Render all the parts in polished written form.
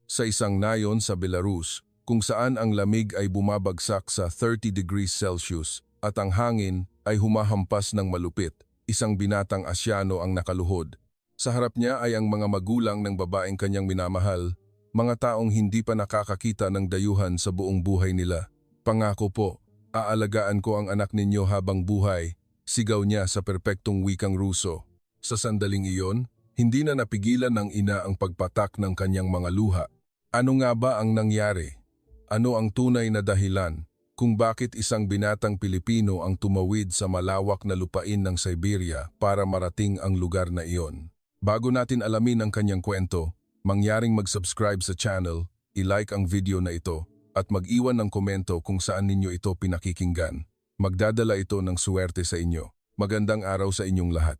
sa isang nayon sa Belarus kung saan ang lamig ay bumabagsak sa 30 degrees Celsius at ang hangin ay humahampas ng malupit. Isang binatang Asyano ang nakaluhod. Sa harap niya ay ang mga magulang ng babaeng kanyang minamahal, mga taong hindi pa nakakakita ng dayuhan sa buong buhay nila. "Pangako po, aalagaan ko ang anak ninyo habang buhay," sigaw niya sa perpektong wikang Ruso. Sa sandaling iyon, hindi na napigilan ng ina ang pagpatak ng kanyang mga luha. Ano nga ba ang nangyari? Ano ang tunay na dahilan kung bakit isang binatang Pilipino ang tumawid sa malawak na lupain ng Siberia para marating ang lugar na iyon? Bago natin alamin ang kanyang kwento, mangyaring mag-subscribe sa channel, i-like ang video na ito, at mag-iwan ng komento kung saan ninyo ito pinakikinggan. Magdadala ito ng suwerte sa inyo. Magandang araw sa inyong lahat.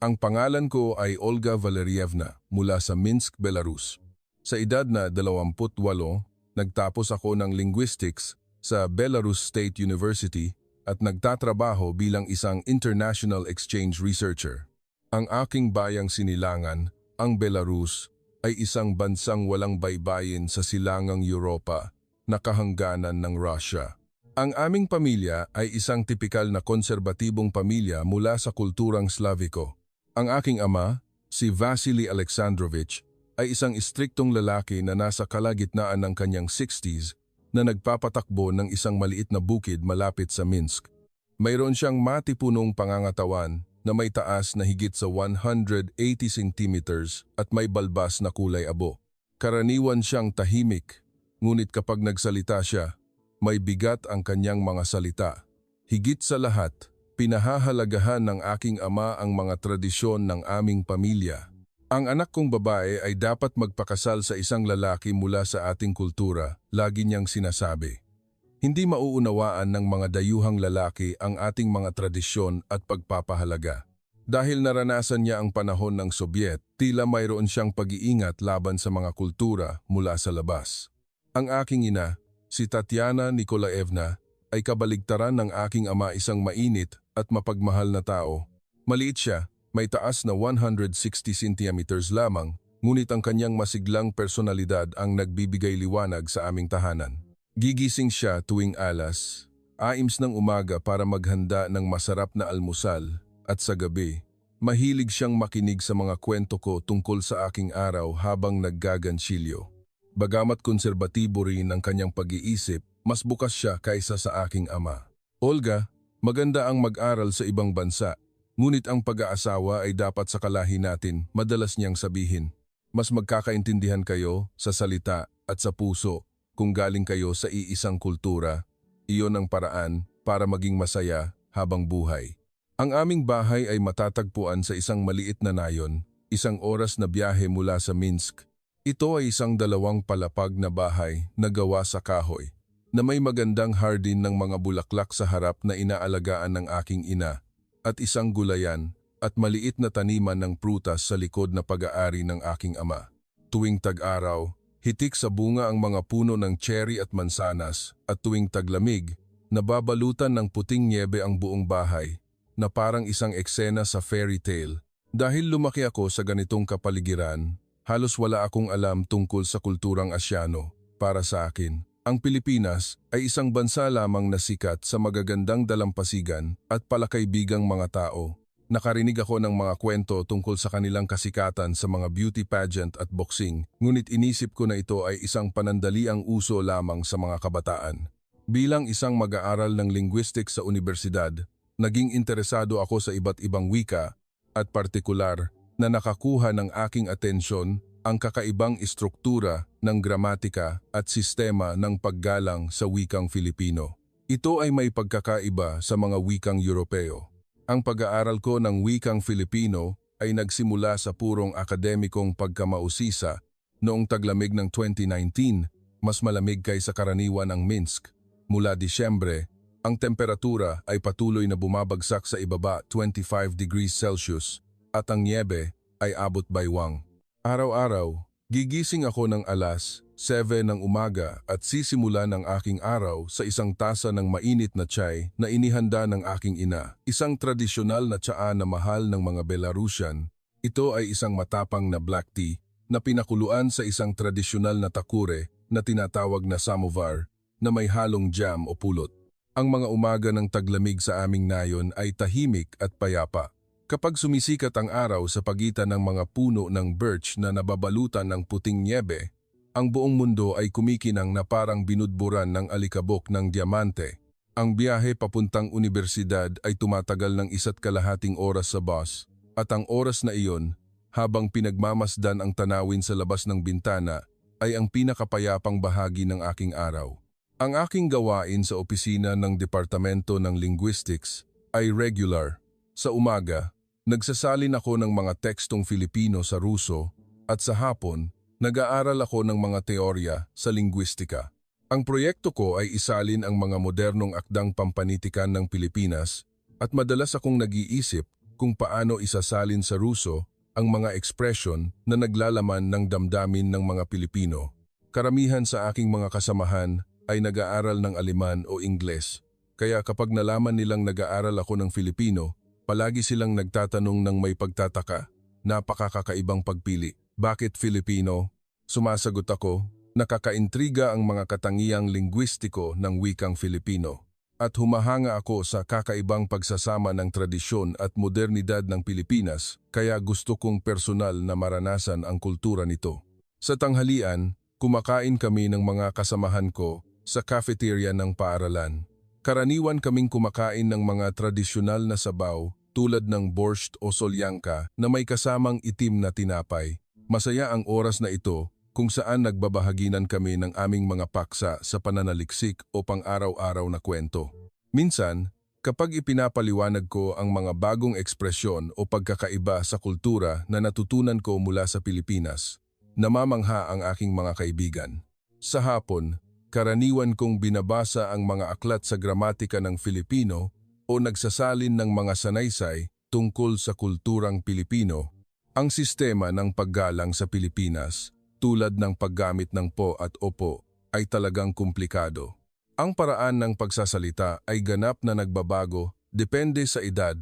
Ang pangalan ko ay Olga Valerievna mula sa Minsk, Belarus. Sa edad na 28, nagtapos ako ng linguistics sa Belarus State University at nagtatrabaho bilang isang international exchange researcher. Ang aking bayang sinilangan, ang Belarus, ay isang bansang walang baybayin sa silangang Europa na kahangganan ng Russia. Ang aming pamilya ay isang tipikal na konserbatibong pamilya mula sa kulturang Slaviko. Ang aking ama, si Vasily Alexandrovich, ay isang istriktong lalaki na nasa kalagitnaan ng kanyang 60s na nagpapatakbo ng isang maliit na bukid malapit sa Minsk. Mayroon siyang matipunong pangangatawan na may taas na higit sa 180 centimeters at may balbas na kulay abo. Karaniwan siyang tahimik, ngunit kapag nagsalita siya, may bigat ang kanyang mga salita. Higit sa lahat, pinahahalagahan ng aking ama ang mga tradisyon ng aming pamilya. Ang anak kong babae ay dapat magpakasal sa isang lalaki mula sa ating kultura, lagi niyang sinasabi. Hindi mauunawaan ng mga dayuhang lalaki ang ating mga tradisyon at pagpapahalaga. Dahil naranasan niya ang panahon ng Sobyet, tila mayroon siyang pag-iingat laban sa mga kultura mula sa labas. Ang aking ina, si Tatiana Nikolaevna, ay kabaligtaran ng aking ama, isang mainit at mapagmahal na tao. Maliit siya, may taas na 160 centimeters lamang, ngunit ang kanyang masiglang personalidad ang nagbibigay liwanag sa aming tahanan. Gigising siya tuwing 6:00 ng umaga para maghanda ng masarap na almusal, at sa gabi, mahilig siyang makinig sa mga kwento ko tungkol sa aking araw habang naggagansilyo. Bagamat konserbatibo rin ang kanyang pag-iisip, mas bukas siya kaysa sa aking ama. "Olga, maganda ang mag-aral sa ibang bansa. Ngunit ang pag-aasawa ay dapat sa kalahi natin," madalas niyang sabihin. "Mas magkakaintindihan kayo sa salita at sa puso kung galing kayo sa iisang kultura. Iyon ang paraan para maging masaya habang buhay." Ang aming bahay ay matatagpuan sa isang maliit na nayon, 1 oras na biyahe mula sa Minsk. Ito ay isang 2 palapag na bahay na gawa sa kahoy, na may magandang hardin ng mga bulaklak sa harap na inaalagaan ng aking ina, at isang gulayan at maliit na taniman ng prutas sa likod na pag-aari ng aking ama. Tuwing tag-araw, hitik sa bunga ang mga puno ng cherry at mansanas, at tuwing taglamig, nababalutan ng puting nyebe ang buong bahay, na parang isang eksena sa fairy tale. Dahil lumaki ako sa ganitong kapaligiran, halos wala akong alam tungkol sa kulturang Asyano. Para sa akin, ang Pilipinas ay isang bansa lamang na sikat sa magagandang dalampasigan at palakaibigang mga tao. Nakarinig ako ng mga kwento tungkol sa kanilang kasikatan sa mga beauty pageant at boxing, ngunit inisip ko na ito ay isang panandaliang uso lamang sa mga kabataan. Bilang isang mag-aaral ng linguistics sa universidad, naging interesado ako sa iba't ibang wika at partikular na nakakuha ng aking atensyon ang kakaibang istruktura ng gramatika at sistema ng paggalang sa wikang Filipino. Ito ay may pagkakaiba sa mga wikang Europeo. Ang pag-aaral ko ng wikang Filipino ay nagsimula sa purong akademikong pagkamausisa noong taglamig ng 2019, mas malamig kaysa karaniwan ang Minsk. Mula Disyembre, ang temperatura ay patuloy na bumabagsak sa ibaba 25 degrees Celsius at ang nyebe ay abot baywang. Araw-araw, gigising ako ng 7:00 ng umaga at sisimula ng aking araw sa isang tasa ng mainit na tsay na inihanda ng aking ina. Isang tradisyonal na tsaa na mahal ng mga Belarusian. Ito ay isang matapang na black tea na pinakuluan sa isang tradisyonal na takure na tinatawag na samovar na may halong jam o pulot. Ang mga umaga ng taglamig sa aming nayon ay tahimik at payapa. Kapag sumisikat ang araw sa pagitan ng mga puno ng birch na nababalutan ng puting nyebe, ang buong mundo ay kumikinang na parang binudburan ng alikabok ng diamante. Ang biyahe papuntang unibersidad ay tumatagal ng 1.5 oras sa bus, at ang oras na iyon, habang pinagmamasdan ang tanawin sa labas ng bintana, ay ang pinakapayapang bahagi ng aking araw. Ang aking gawain sa opisina ng Departamento ng Linguistics ay regular. Sa umaga, nagsasalin ako ng mga tekstong Filipino sa Ruso at sa hapon, nag-aaral ako ng mga teorya sa linguistika. Ang proyekto ko ay isalin ang mga modernong akdang pampanitikan ng Pilipinas at madalas akong nag-iisip kung paano isasalin sa Ruso ang mga ekspresyon na naglalaman ng damdamin ng mga Pilipino. Karamihan sa aking mga kasamahan ay nag-aaral ng Aleman o Ingles. Kaya kapag nalaman nilang nag-aaral ako ng Filipino, palagi silang nagtatanong ng may pagtataka, napakakakaibang pagpili. Bakit Filipino? Sumasagot ako, nakakaintriga ang mga katangiang linguistiko ng wikang Filipino. At humahanga ako sa kakaibang pagsasama ng tradisyon at modernidad ng Pilipinas, kaya gusto kong personal na maranasan ang kultura nito. Sa tanghalian, kumakain kami ng mga kasamahan ko sa cafeteria ng paaralan. Karaniwan kaming kumakain ng mga tradisyonal na sabaw tulad ng borscht o solyanka na may kasamang itim na tinapay. Masaya ang oras na ito kung saan nagbabahaginan kami ng aming mga paksa sa pananaliksik o pang-araw-araw na kwento. Minsan, kapag ipinapaliwanag ko ang mga bagong ekspresyon o pagkakaiba sa kultura na natutunan ko mula sa Pilipinas, namamangha ang aking mga kaibigan. Sa hapon, karaniwan kong binabasa ang mga aklat sa gramatika ng Filipino o nagsasalin ng mga sanaysay tungkol sa kulturang Pilipino. Ang sistema ng paggalang sa Pilipinas, tulad ng paggamit ng po at opo, ay talagang komplikado. Ang paraan ng pagsasalita ay ganap na nagbabago depende sa edad,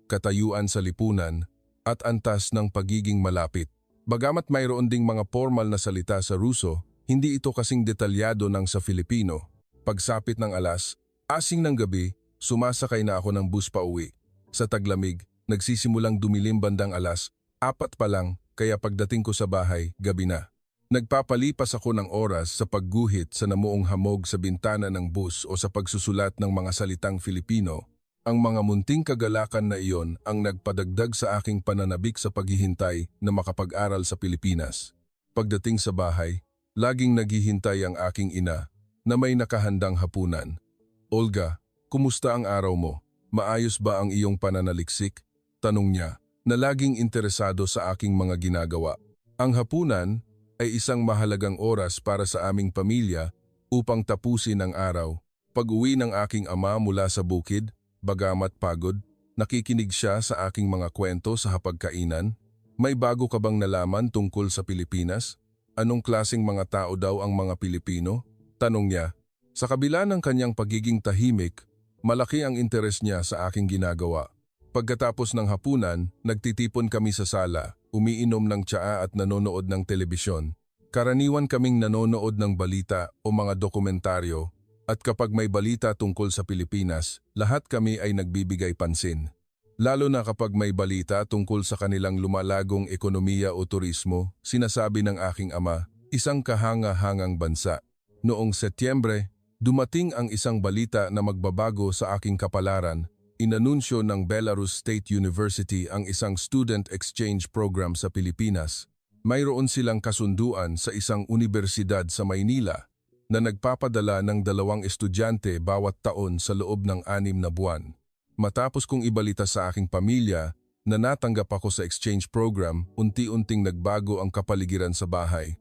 katayuan sa lipunan, at antas ng pagiging malapit. Bagamat mayroon ding mga formal na salita sa Ruso, hindi ito kasing detalyado ng sa Filipino. Pagsapit ng alas, asing ng gabi, sumasakay na ako ng bus pa uwi. Sa taglamig, nagsisimulang dumilim bandang alas 4 pa lang, kaya pagdating ko sa bahay, gabi na. Nagpapalipas ako ng oras sa pagguhit sa namuong hamog sa bintana ng bus o sa pagsusulat ng mga salitang Filipino. Ang mga munting kagalakan na iyon ang nagpadagdag sa aking pananabik sa paghihintay na makapag-aral sa Pilipinas. Pagdating sa bahay, laging naghihintay ang aking ina na may nakahandang hapunan. Olga, kumusta ang araw mo? Maayos ba ang iyong pananaliksik? Tanong niya, na laging interesado sa aking mga ginagawa. Ang hapunan ay isang mahalagang oras para sa aming pamilya upang tapusin ang araw. Pag-uwi ng aking ama mula sa bukid, bagamat pagod, nakikinig siya sa aking mga kwento sa hapagkainan. May bago ka bang nalaman tungkol sa Pilipinas? Anong klaseng mga tao daw ang mga Pilipino? Tanong niya. Sa kabila ng kanyang pagiging tahimik, malaki ang interes niya sa aking ginagawa. Pagkatapos ng hapunan, nagtitipon kami sa sala, umiinom ng tsaa at nanonood ng telebisyon. Karaniwan kaming nanonood ng balita o mga dokumentaryo, at kapag may balita tungkol sa Pilipinas, lahat kami ay nagbibigay pansin. Lalo na kapag may balita tungkol sa kanilang lumalagong ekonomiya o turismo, sinasabi ng aking ama, isang kahanga-hangang bansa. Noong Setyembre, dumating ang isang balita na magbabago sa aking kapalaran. Inanunsyo ng Belarus State University ang isang student exchange program sa Pilipinas. Mayroon silang kasunduan sa isang unibersidad sa Maynila na nagpapadala ng 2 estudyante bawat taon sa loob ng 6 na buwan. Matapos kong ibalita sa aking pamilya na natanggap ako sa exchange program, unti-unting nagbago ang kapaligiran sa bahay.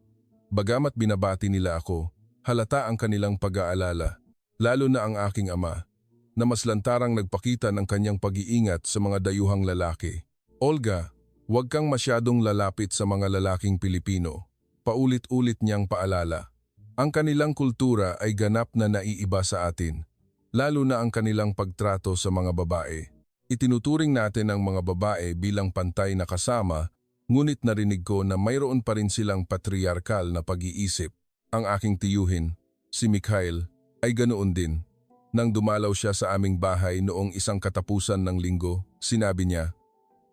Bagamat binabati nila ako, halata ang kanilang pag-aalala, lalo na ang aking ama, na mas lantarang nagpakita ng kanyang pag-iingat sa mga dayuhang lalaki. Olga, huwag kang masyadong lalapit sa mga lalaking Pilipino. Paulit-ulit niyang paalala. Ang kanilang kultura ay ganap na naiiba sa atin, lalo na ang kanilang pagtrato sa mga babae. Itinuturing natin ang mga babae bilang pantay na kasama Ngunit narinig ko na mayroon pa rin silang patriarkal na pag-iisip. Ang aking tiyuhin, si Mikhail, ay ganoon din. Nang dumalaw siya sa aming bahay noong isang katapusan ng linggo, sinabi niya,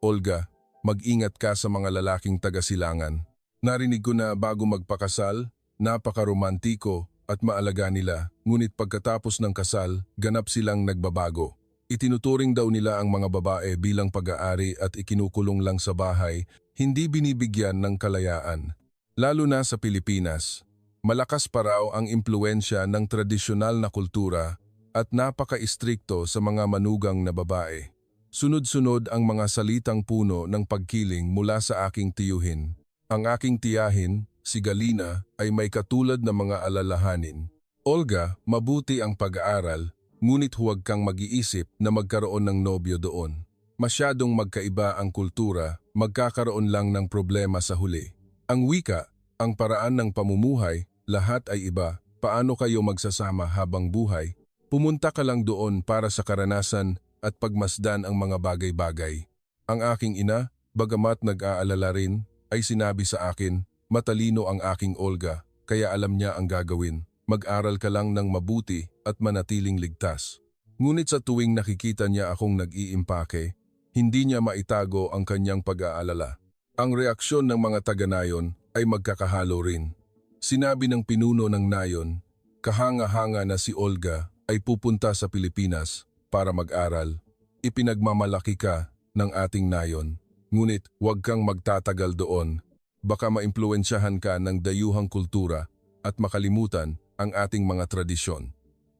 "Olga, mag-ingat ka sa mga lalaking taga-silangan." Narinig ko na bago magpakasal, napakaromantiko at maalaga nila, ngunit pagkatapos ng kasal, ganap silang nagbabago. Itinuturing daw nila ang mga babae bilang pag-aari at ikinukulong lang sa bahay, hindi binibigyan ng kalayaan. Lalo na sa Pilipinas, malakas pa raw ang impluensya ng tradisyonal na kultura at napaka-istrikto sa mga manugang na babae. Sunod-sunod ang mga salitang puno ng pagkiling mula sa aking tiyuhin. Ang aking tiyahin, si Galina, ay may katulad na mga alalahanin. "Olga, mabuti ang pag-aaral, ngunit huwag kang mag-iisip na magkaroon ng nobyo doon. Masyadong magkaiba ang kultura, magkakaroon lang ng problema sa huli. Ang wika, ang paraan ng pamumuhay, lahat ay iba. Paano kayo magsasama habang buhay? Pumunta ka lang doon para sa karanasan at pagmasdan ang mga bagay-bagay." Ang aking ina, bagamat nag-aalala rin, ay sinabi sa akin, "Matalino ang aking Olga, kaya alam niya ang gagawin. Mag-aral ka lang ng mabuti at manatiling ligtas." Ngunit sa tuwing nakikita niya akong nag-iimpake, hindi niya maitago ang kanyang pag-aalala. Ang reaksyon ng mga taga-nayon ay magkakahalo rin. Sinabi ng pinuno ng nayon, kahanga-hanga na si Olga ay pupunta sa Pilipinas para mag-aral. Ipinagmamalaki ka ng ating nayon. Ngunit huwag kang magtatagal doon. Baka maimpluwensyahan ka ng dayuhang kultura at makalimutan ang ating mga tradisyon.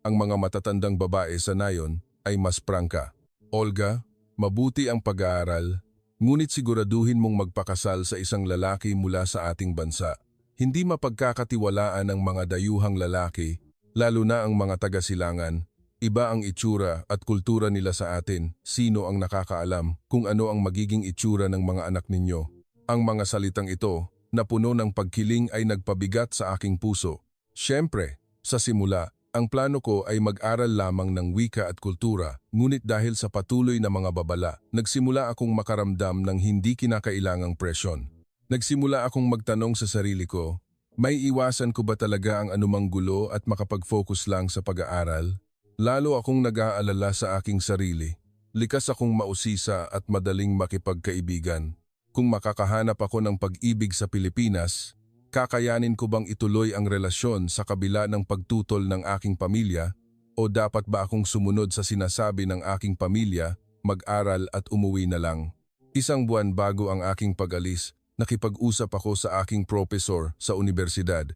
Ang mga matatandang babae sa nayon ay mas prangka. "Olga, mabuti ang pag-aaral, ngunit siguraduhin mong magpakasal sa isang lalaki mula sa ating bansa. Hindi mapagkakatiwalaan ang mga dayuhang lalaki, lalo na ang mga taga-silangan. Iba ang itsura at kultura nila sa atin. Sino ang nakakaalam kung ano ang magiging itsura ng mga anak ninyo?" Ang mga salitang ito, na puno ng pagkiling, ay nagpabigat sa aking puso. Siyempre, sa simula, ang plano ko ay mag-aral lamang ng wika at kultura, ngunit dahil sa patuloy na mga babala, nagsimula akong makaramdam ng hindi kinakailangang presyon. Nagsimula akong magtanong sa sarili ko, may iwasan ko ba talaga ang anumang gulo at makapag-focus lang sa pag-aaral? Lalo akong nag-aalala sa aking sarili. Likas akong mausisa at madaling makipagkaibigan. Kung makakahanap ako ng pag-ibig sa Pilipinas, kakayanin ko bang ituloy ang relasyon sa kabila ng pagtutol ng aking pamilya? O dapat ba akong sumunod sa sinasabi ng aking pamilya, mag-aral at umuwi na lang? Isang buwan bago ang aking pag-alis, nakipag-usap ako sa aking propesor sa universidad.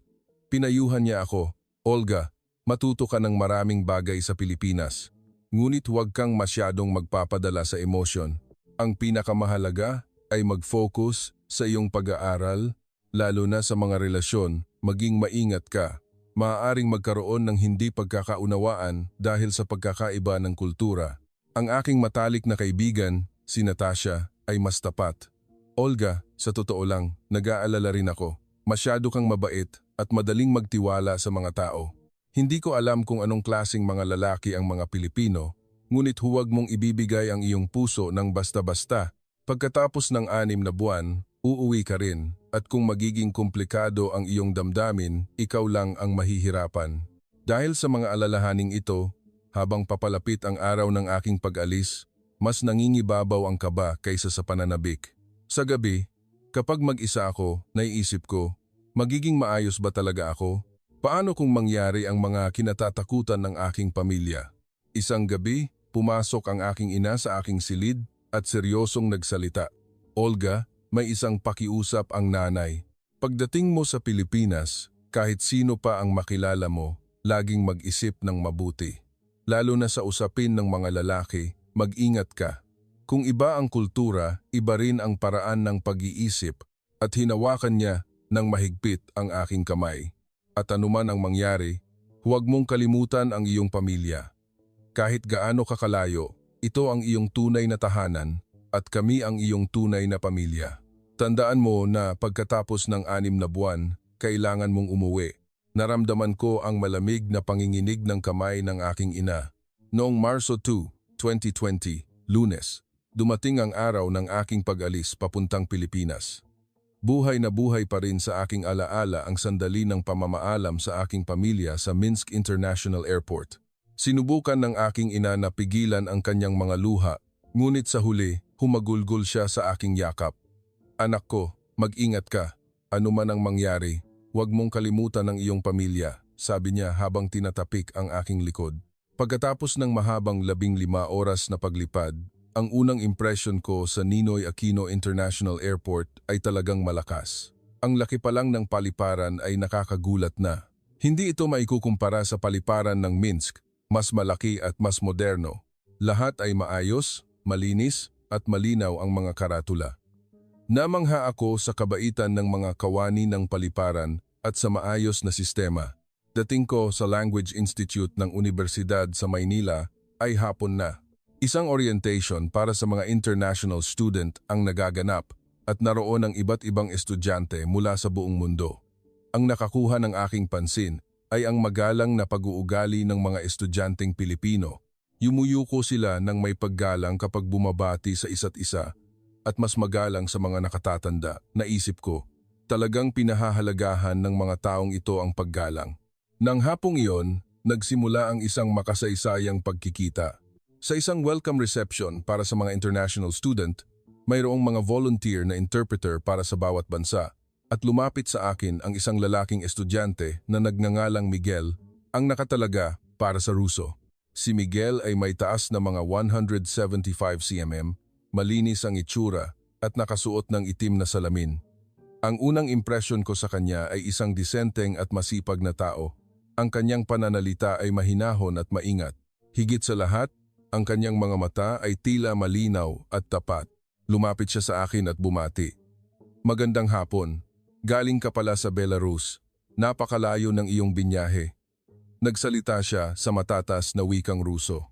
Pinayuhan niya ako, "Olga, matuto ka ng maraming bagay sa Pilipinas. Ngunit huwag kang masyadong magpapadala sa emosyon. Ang pinakamahalaga ay mag-focus sa iyong pag-aaral, lalo na sa mga relasyon. Maging maingat ka. Maaaring magkaroon ng hindi pagkakaunawaan dahil sa pagkakaiba ng kultura." Ang aking matalik na kaibigan, si Natasha, ay mas tapat. "Olga, sa totoo lang, nag-aalala rin ako. Masyado kang mabait at madaling magtiwala sa mga tao. Hindi ko alam kung anong klaseng mga lalaki ang mga Pilipino, ngunit huwag mong ibibigay ang iyong puso ng basta-basta. Pagkatapos ng 6 na buwan, uuwi ka rin, at kung magiging komplikado ang iyong damdamin, ikaw lang ang mahihirapan." Dahil sa mga alalahaning ito, habang papalapit ang araw ng aking pag-alis, mas nangingibabaw ang kaba kaysa sa pananabik. Sa gabi, kapag mag-isa ako, naiisip ko, magiging maayos ba talaga ako? Paano kung mangyari ang mga kinatatakutan ng aking pamilya? Isang gabi, pumasok ang aking ina sa aking silid at seryosong nagsalita. "Olga, may isang pakiusap ang nanay. Pagdating mo sa Pilipinas, kahit sino pa ang makilala mo, laging mag-isip ng mabuti. Lalo na sa usapin ng mga lalaki, mag-ingat ka. Kung iba ang kultura, iba rin ang paraan ng pag-iisip." At hinawakan niya ng mahigpit ang aking kamay. "At anuman ang mangyari, huwag mong kalimutan ang iyong pamilya. Kahit gaano kakalayo, ito ang iyong tunay na tahanan at kami ang iyong tunay na pamilya. Tandaan mo na pagkatapos ng 6 na buwan, kailangan mong umuwi." Naramdaman ko ang malamig na panginginig ng kamay ng aking ina. Noong Marso 2, 2020, Lunes, dumating ang araw ng aking pag-alis papuntang Pilipinas. Buhay na buhay pa rin sa aking alaala ang sandali ng pamamaalam sa aking pamilya sa Minsk International Airport. Sinubukan ng aking ina na pigilan ang kanyang mga luha, ngunit sa huli, humagulgol siya sa aking yakap. Anak ko, mag-ingat ka. Ano man ang mangyari, huwag mong kalimutan ang iyong pamilya, sabi niya habang tinatapik ang aking likod. Pagkatapos ng mahabang 15 oras na paglipad, ang unang impression ko sa Ninoy Aquino International Airport ay talagang malakas. Ang laki pa lang ng paliparan ay nakakagulat na. Hindi ito maikukumpara sa paliparan ng Minsk, mas malaki at mas moderno. Lahat ay maayos, malinis at malinaw ang mga karatula. Namangha ako sa kabaitan ng mga kawani ng paliparan at sa maayos na sistema. Dating ko sa Language Institute ng Universidad sa Maynila ay hapon na. Isang orientation para sa mga international student ang nagaganap at naroon ang iba't ibang estudyante mula sa buong mundo. Ang nakakuha ng aking pansin ay ang magalang na pag-uugali ng mga estudyanteng Pilipino. Yumuyuko sila ng may paggalang kapag bumabati sa isa't isa at mas magalang sa mga nakatatanda. Naisip ko, talagang pinahahalagahan ng mga taong ito ang paggalang. Nang hapong iyon, nagsimula ang isang makasaysayang pagkikita. Sa isang welcome reception para sa mga international student, mayroong mga volunteer na interpreter para sa bawat bansa at lumapit sa akin ang isang lalaking estudyante na nagngangalang Miguel ang nakatalaga para sa Ruso. Si Miguel ay may taas na mga 175 cm, malinis ang itsura at nakasuot ng itim na salamin. Ang unang impresyon ko sa kanya ay isang disenteng at masipag na tao. Ang kanyang pananalita ay mahinahon at maingat. Higit sa lahat, ang kanyang mga mata ay tila malinaw at tapat. Lumapit siya sa akin at bumati. Magandang hapon. Galing ka pala sa Belarus. Napakalayo ng iyong binyahe. Nagsalita siya sa matatas na wikang Ruso.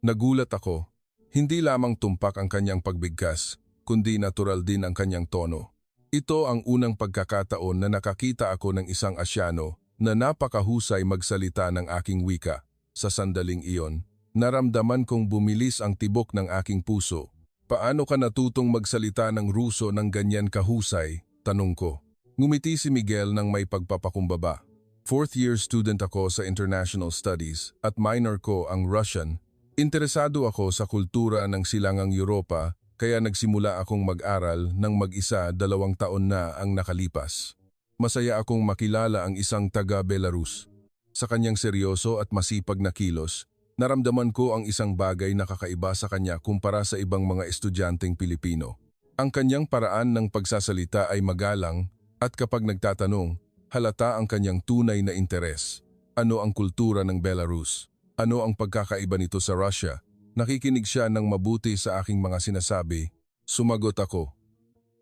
Nagulat ako. Hindi lamang tumpak ang kanyang pagbigkas, kundi natural din ang kanyang tono. Ito ang unang pagkakataon na nakakita ako ng isang Asyano na napakahusay magsalita ng aking wika. Sa sandaling iyon, naramdaman kong bumilis ang tibok ng aking puso. Paano ka natutong magsalita ng Ruso ng ganyan kahusay? Tanong ko. Ngumiti si Miguel ng may pagpapakumbaba. 4th year student ako sa International Studies at minor ko ang Russian. Interesado ako sa kultura ng silangang Europa kaya nagsimula akong mag-aral ng mag-isa 2 taon na ang nakalipas. Masaya akong makilala ang isang taga-Belarus. Sa kanyang seryoso at masipag na kilos, naramdaman ko ang isang bagay na kakaiba sa kanya kumpara sa ibang mga estudyanteng Pilipino. Ang kanyang paraan ng pagsasalita ay magalang at kapag nagtatanong, halata ang kanyang tunay na interes. Ano ang kultura ng Belarus? Ano ang pagkakaiba nito sa Russia? Nakikinig siya ng mabuti sa aking mga sinasabi. Sumagot ako.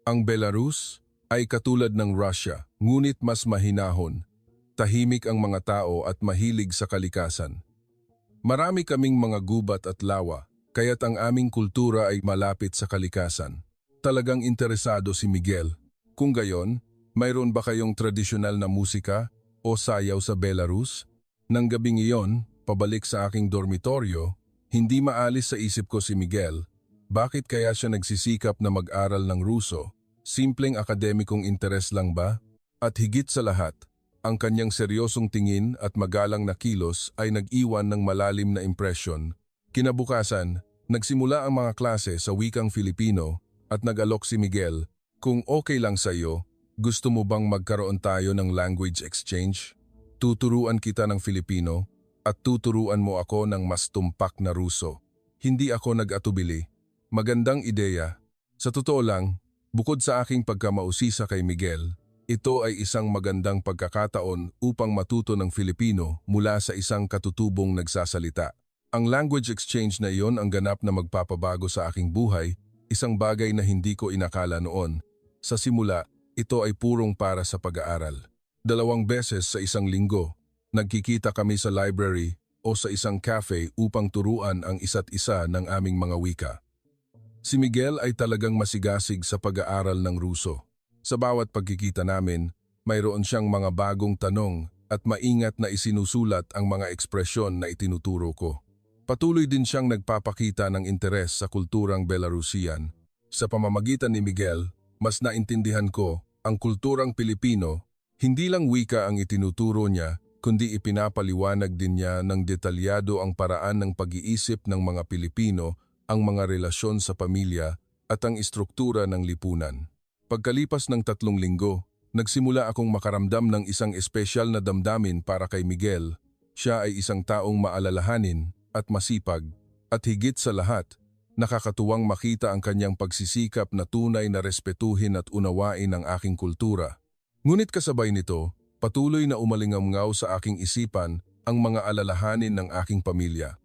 Ang Belarus ay katulad ng Russia, ngunit mas mahinahon. Tahimik ang mga tao at mahilig sa kalikasan. Marami kaming mga gubat at lawa, kaya't ang aming kultura ay malapit sa kalikasan. Talagang interesado si Miguel. Kung gayon, mayroon ba kayong tradisyonal na musika o sayaw sa Belarus? Nang gabing iyon, pabalik sa aking dormitoryo, hindi maalis sa isip ko si Miguel. Bakit kaya siya nagsisikap na mag-aral ng Ruso? Simpleng akademikong interes lang ba? At higit sa lahat, ang kanyang seryosong tingin at magalang na kilos ay nag-iwan ng malalim na impresyon. Kinabukasan, nagsimula ang mga klase sa wikang Filipino at nag-alok si Miguel, kung okay lang sa iyo, gusto mo bang magkaroon tayo ng language exchange? Tuturuan kita ng Filipino at tuturuan mo ako ng mas tumpak na Ruso. Hindi ako nag-atubili. Magandang ideya. Sa totoo lang, bukod sa aking pagkamausisa kay Miguel, ito ay isang magandang pagkakataon upang matuto ng Filipino mula sa isang katutubong nagsasalita. Ang language exchange na iyon ang ganap na magpapabago sa aking buhay, isang bagay na hindi ko inakala noon. Sa simula, ito ay purong para sa pag-aaral. 2 beses sa isang linggo, nagkikita kami sa library o sa isang cafe upang turuan ang isa't isa ng aming mga wika. Si Miguel ay talagang masigasig sa pag-aaral ng Ruso. Sa bawat pagkikita namin, mayroon siyang mga bagong tanong at maingat na isinusulat ang mga ekspresyon na itinuturo ko. Patuloy din siyang nagpapakita ng interes sa kulturang Belarusian. Sa pamamagitan ni Miguel, mas naintindihan ko ang kulturang Pilipino, hindi lang wika ang itinuturo niya, kundi ipinapaliwanag din niya ng detalyado ang paraan ng pag-iisip ng mga Pilipino, ang mga relasyon sa pamilya at ang istruktura ng lipunan. Pagkalipas ng 3 linggo, nagsimula akong makaramdam ng isang espesyal na damdamin para kay Miguel. Siya ay isang taong maalalahanin at masipag, at higit sa lahat, nakakatuwang makita ang kanyang pagsisikap na tunay na respetuhin at unawain ang aking kultura. Ngunit kasabay nito, patuloy na umalingamngaw sa aking isipan ang mga alalahanin ng aking pamilya.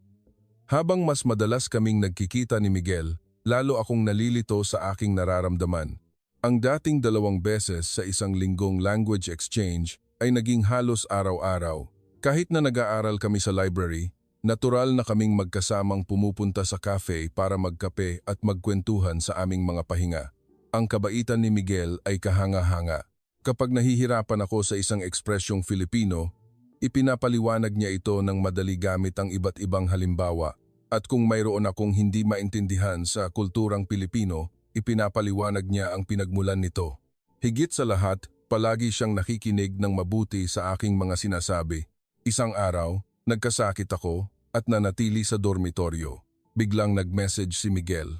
Habang mas madalas kaming nagkikita ni Miguel, lalo akong nalilito sa aking nararamdaman. Ang dating 2 beses sa isang linggong language exchange ay naging halos araw-araw. Kahit na nag-aaral kami sa library, natural na kaming magkasamang pumupunta sa cafe para magkape at magkwentuhan sa aming mga pahinga. Ang kabaitan ni Miguel ay kahanga-hanga. Kapag nahihirapan ako sa isang ekspresyong Filipino, ipinapaliwanag niya ito ng madali gamit ang iba't ibang halimbawa. At kung mayroon akong hindi maintindihan sa kulturang Pilipino, ipinapaliwanag niya ang pinagmulan nito. Higit sa lahat, palagi siyang nakikinig ng mabuti sa aking mga sinasabi. Isang araw, nagkasakit ako at nanatili sa dormitoryo. Biglang nag-message si Miguel.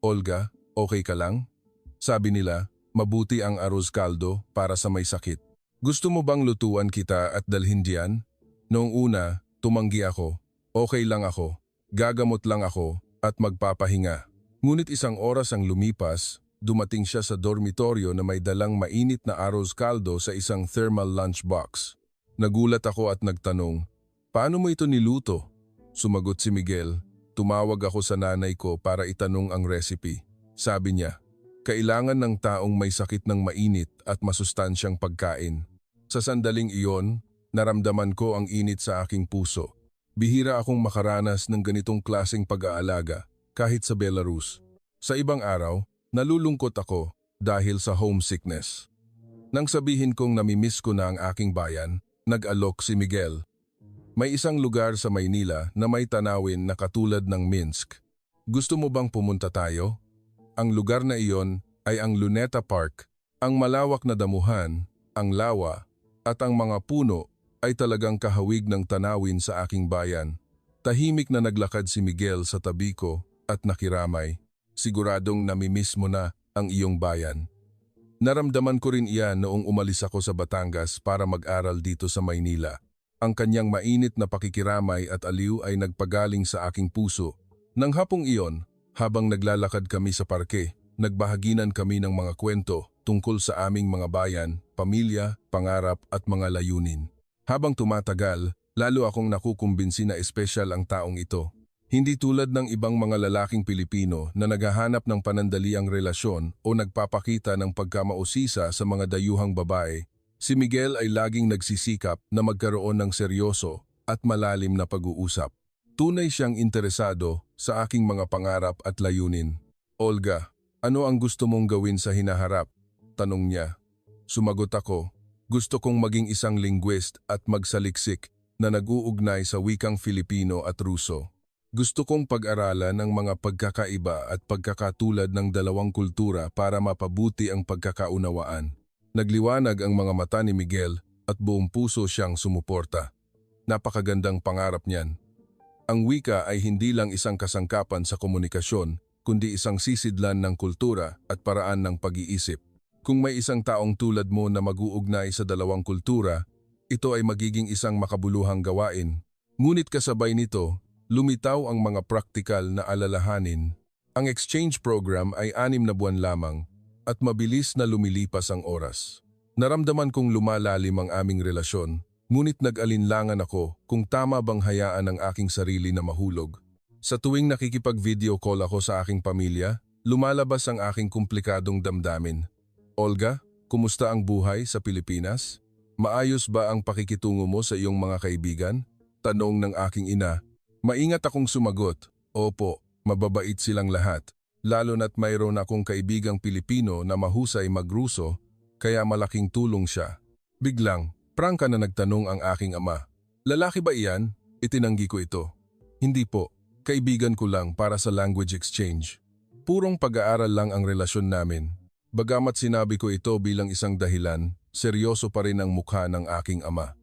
"Olga, okay ka lang?" Sabi nila, mabuti ang arroz caldo para sa may sakit. "Gusto mo bang lutuan kita at dalhin diyan?" Noong una, tumanggi ako. Okay lang ako. Gagamot lang ako at magpapahinga. Ngunit isang oras ang lumipas, dumating siya sa dormitoryo na may dalang mainit na arroz caldo sa isang thermal lunchbox. Nagulat ako at nagtanong, "Paano mo ito niluto?" Sumagot si Miguel, "Tumawag ako sa nanay ko para itanong ang recipe." Sabi niya, "Kailangan ng taong may sakit ng mainit at masustansyang pagkain." Sa sandaling iyon, naramdaman ko ang init sa aking puso. Bihira akong makaranas ng ganitong klaseng pag-aalaga kahit sa Belarus. Sa ibang araw, nalulungkot ako dahil sa homesickness. Nang sabihin kong namimiss ko na ang aking bayan, nag-alok si Miguel. "May isang lugar sa Maynila na may tanawin na katulad ng Minsk. Gusto mo bang pumunta tayo?" Ang lugar na iyon ay ang Luneta Park. Ang malawak na damuhan, ang lawa, at ang mga puno ay talagang kahawig ng tanawin sa aking bayan. Tahimik na naglakad si Miguel sa tabi ko at nakiramay. "Siguradong namimiss mo na ang iyong bayan." Naramdaman ko rin iyan noong umalis ako sa Batangas para mag-aral dito sa Maynila. Ang kanyang mainit na pakikiramay at aliw ay nagpagaling sa aking puso. Nang hapong iyon, habang naglalakad kami sa parke, nagbahaginan kami ng mga kwento tungkol sa aming mga bayan, pamilya, pangarap at mga layunin. Habang tumatagal, lalo akong nakukumbinsi na espesyal ang taong ito. Hindi tulad ng ibang mga lalaking Pilipino na naghahanap ng panandaliang relasyon o nagpapakita ng pagkamausisa sa mga dayuhang babae, si Miguel ay laging nagsisikap na magkaroon ng seryoso at malalim na pag-uusap. Tunay siyang interesado sa aking mga pangarap at layunin. "Olga, ano ang gusto mong gawin sa hinaharap?" tanong niya. Sumagot ako, "Gusto kong maging isang linguist at magsaliksik na nag-uugnay sa wikang Filipino at Ruso. Gusto kong pag-aralan ang mga pagkakaiba at pagkakatulad ng dalawang kultura para mapabuti ang pagkakaunawaan." Nagliwanag ang mga mata ni Miguel at buong puso siyang sumuporta. Napakagandang pangarap niyan. Ang wika ay hindi lang isang kasangkapan sa komunikasyon, kundi isang sisidlan ng kultura at paraan ng pag-iisip. Kung may isang taong tulad mo na mag-uugnay sa dalawang kultura, ito ay magiging isang makabuluhang gawain. Ngunit kasabay nito, lumitaw ang mga praktikal na alalahanin. Ang exchange program ay 6 na buwan lamang at mabilis na lumilipas ang oras. Naramdaman kong lumalalim ang aming relasyon, ngunit nag-alinlangan ako kung tama bang hayaan ang aking sarili na mahulog. Sa tuwing nakikipag-video call ako sa aking pamilya, lumalabas ang aking komplikadong damdamin. "Olga, kumusta ang buhay sa Pilipinas? Maayos ba ang pakikitungo mo sa iyong mga kaibigan?" tanong ng aking ina. Maingat akong sumagot, "Opo, mababait silang lahat. Lalo na't mayroon akong kaibigang Pilipino na mahusay mag-Ruso, kaya malaking tulong siya." Biglang, prangka na nagtanong ang aking ama. "Lalaki ba iyan?" Itinanggi ko ito. Hindi po. Kaibigan ko lang para sa language exchange. Purong pag-aaral lang ang relasyon namin. Bagamat sinabi ko ito bilang isang dahilan, seryoso pa rin ang mukha ng aking ama.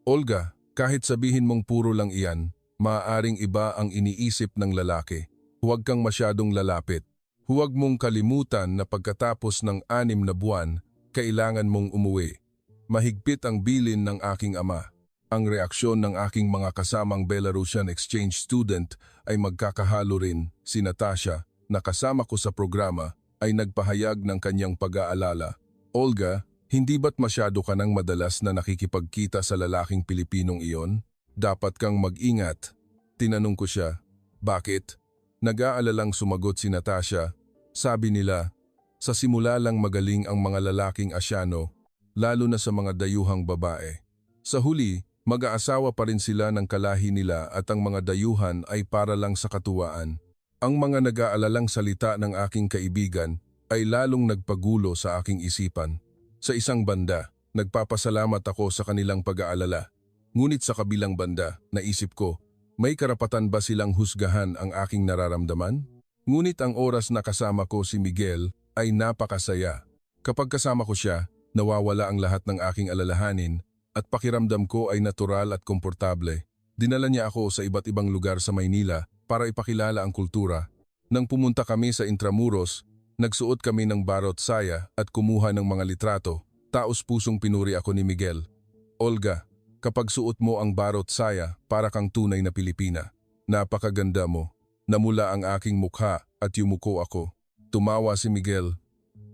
Olga, kahit sabihin mong puro lang iyan, maaaring iba ang iniisip ng lalaki. Huwag kang masyadong lalapit. Huwag mong kalimutan na pagkatapos ng 6 na buwan, kailangan mong umuwi. Mahigpit ang bilin ng aking ama. Ang reaksyon ng aking mga kasamang Belarusian exchange student ay magkakahalo rin. Si Natasha, na kasama ko sa programa, ay nagpahayag ng kanyang pag-aalala. Olga, hindi ba't masyado ka nang madalas na nakikipagkita sa lalaking Pilipinong iyon? Dapat kang mag-ingat. Tinanong ko siya, bakit? Nag-aalalang sumagot si Natasha. Sabi nila, sa simula lang magaling ang mga lalaking Asyano, lalo na sa mga dayuhang babae. Sa huli, mag-aasawa pa rin sila ng kalahi nila at ang mga dayuhan ay para lang sa katuwaan. Ang mga nag-aalalang salita ng aking kaibigan ay lalong nagpagulo sa aking isipan. Sa isang banda, nagpapasalamat ako sa kanilang pag-aalala. Ngunit sa kabilang banda, naisip ko, may karapatan ba silang husgahan ang aking nararamdaman? Ngunit ang oras na kasama ko si Miguel ay napakasaya. Kapag kasama ko siya, nawawala ang lahat ng aking alalahanin at pakiramdam ko ay natural at komportable. Dinala niya ako sa iba't ibang lugar sa Maynila para ipakilala ang kultura. Nang pumunta kami sa Intramuros, nagsuot kami ng barot saya at kumuha ng mga litrato. Taos-pusong pinuri ako ni Miguel. Olga, kapag suot mo ang barot saya, para kang tunay na Pilipina. Napakaganda mo. Namula ang aking mukha at yumuko ako. Tumawa si Miguel.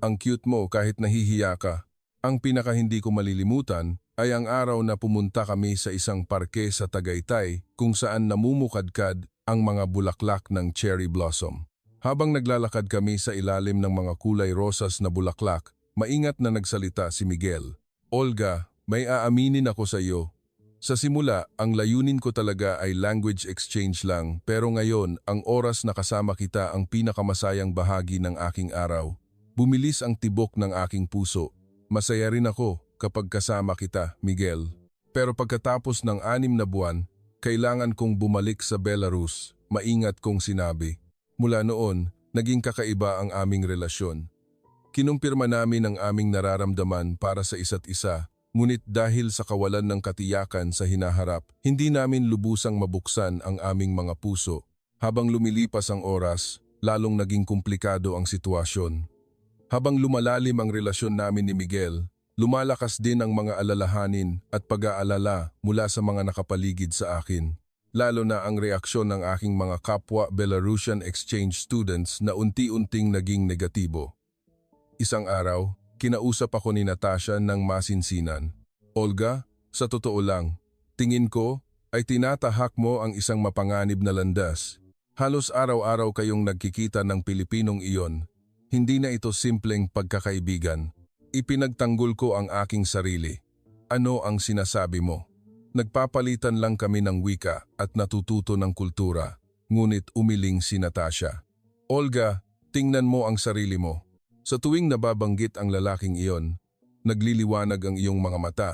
Ang cute mo kahit nahihiya ka. Ang pinaka hindi ko malilimutan ay ang araw na pumunta kami sa isang parke sa Tagaytay kung saan namumukadkad ang mga bulaklak ng cherry blossom. Habang naglalakad kami sa ilalim ng mga kulay rosas na bulaklak, maingat na nagsalita si Miguel. Olga, may aaminin ako sa iyo. Sa simula, ang layunin ko talaga ay language exchange lang, pero ngayon, ang oras na kasama kita ang pinakamasayang bahagi ng aking araw. Bumilis ang tibok ng aking puso. Masaya rin ako kapag kasama kita, Miguel. Pero pagkatapos ng 6 na buwan, kailangan kong bumalik sa Belarus, maingat kong sinabi. Mula noon, naging kakaiba ang aming relasyon. Kinumpirma namin ang aming nararamdaman para sa isa't isa, ngunit dahil sa kawalan ng katiyakan sa hinaharap, hindi namin lubusang mabuksan ang aming mga puso. Habang lumilipas ang oras, lalong naging komplikado ang sitwasyon. Habang lumalalim ang relasyon namin ni Miguel, lumalakas din ang mga alalahanin at pag-aalala mula sa mga nakapaligid sa akin. Lalo na ang reaksyon ng aking mga kapwa Belarusian exchange students na unti-unting naging negatibo. Isang araw, kinausap ako ni Natasha ng masinsinan. Olga, sa totoo lang, tingin ko ay tinatahak mo ang isang mapanganib na landas. Halos araw-araw kayong nagkikita ng Pilipinong iyon. Hindi na ito simpleng pagkakaibigan. Ipinagtanggol ko ang aking sarili. Ano ang sinasabi mo? Nagpapalitan lang kami ng wika at natututo ng kultura. Ngunit umiling si Natasha. Olga, tingnan mo ang sarili mo. Sa tuwing nababanggit ang lalaking iyon, nagliliwanag ang iyong mga mata.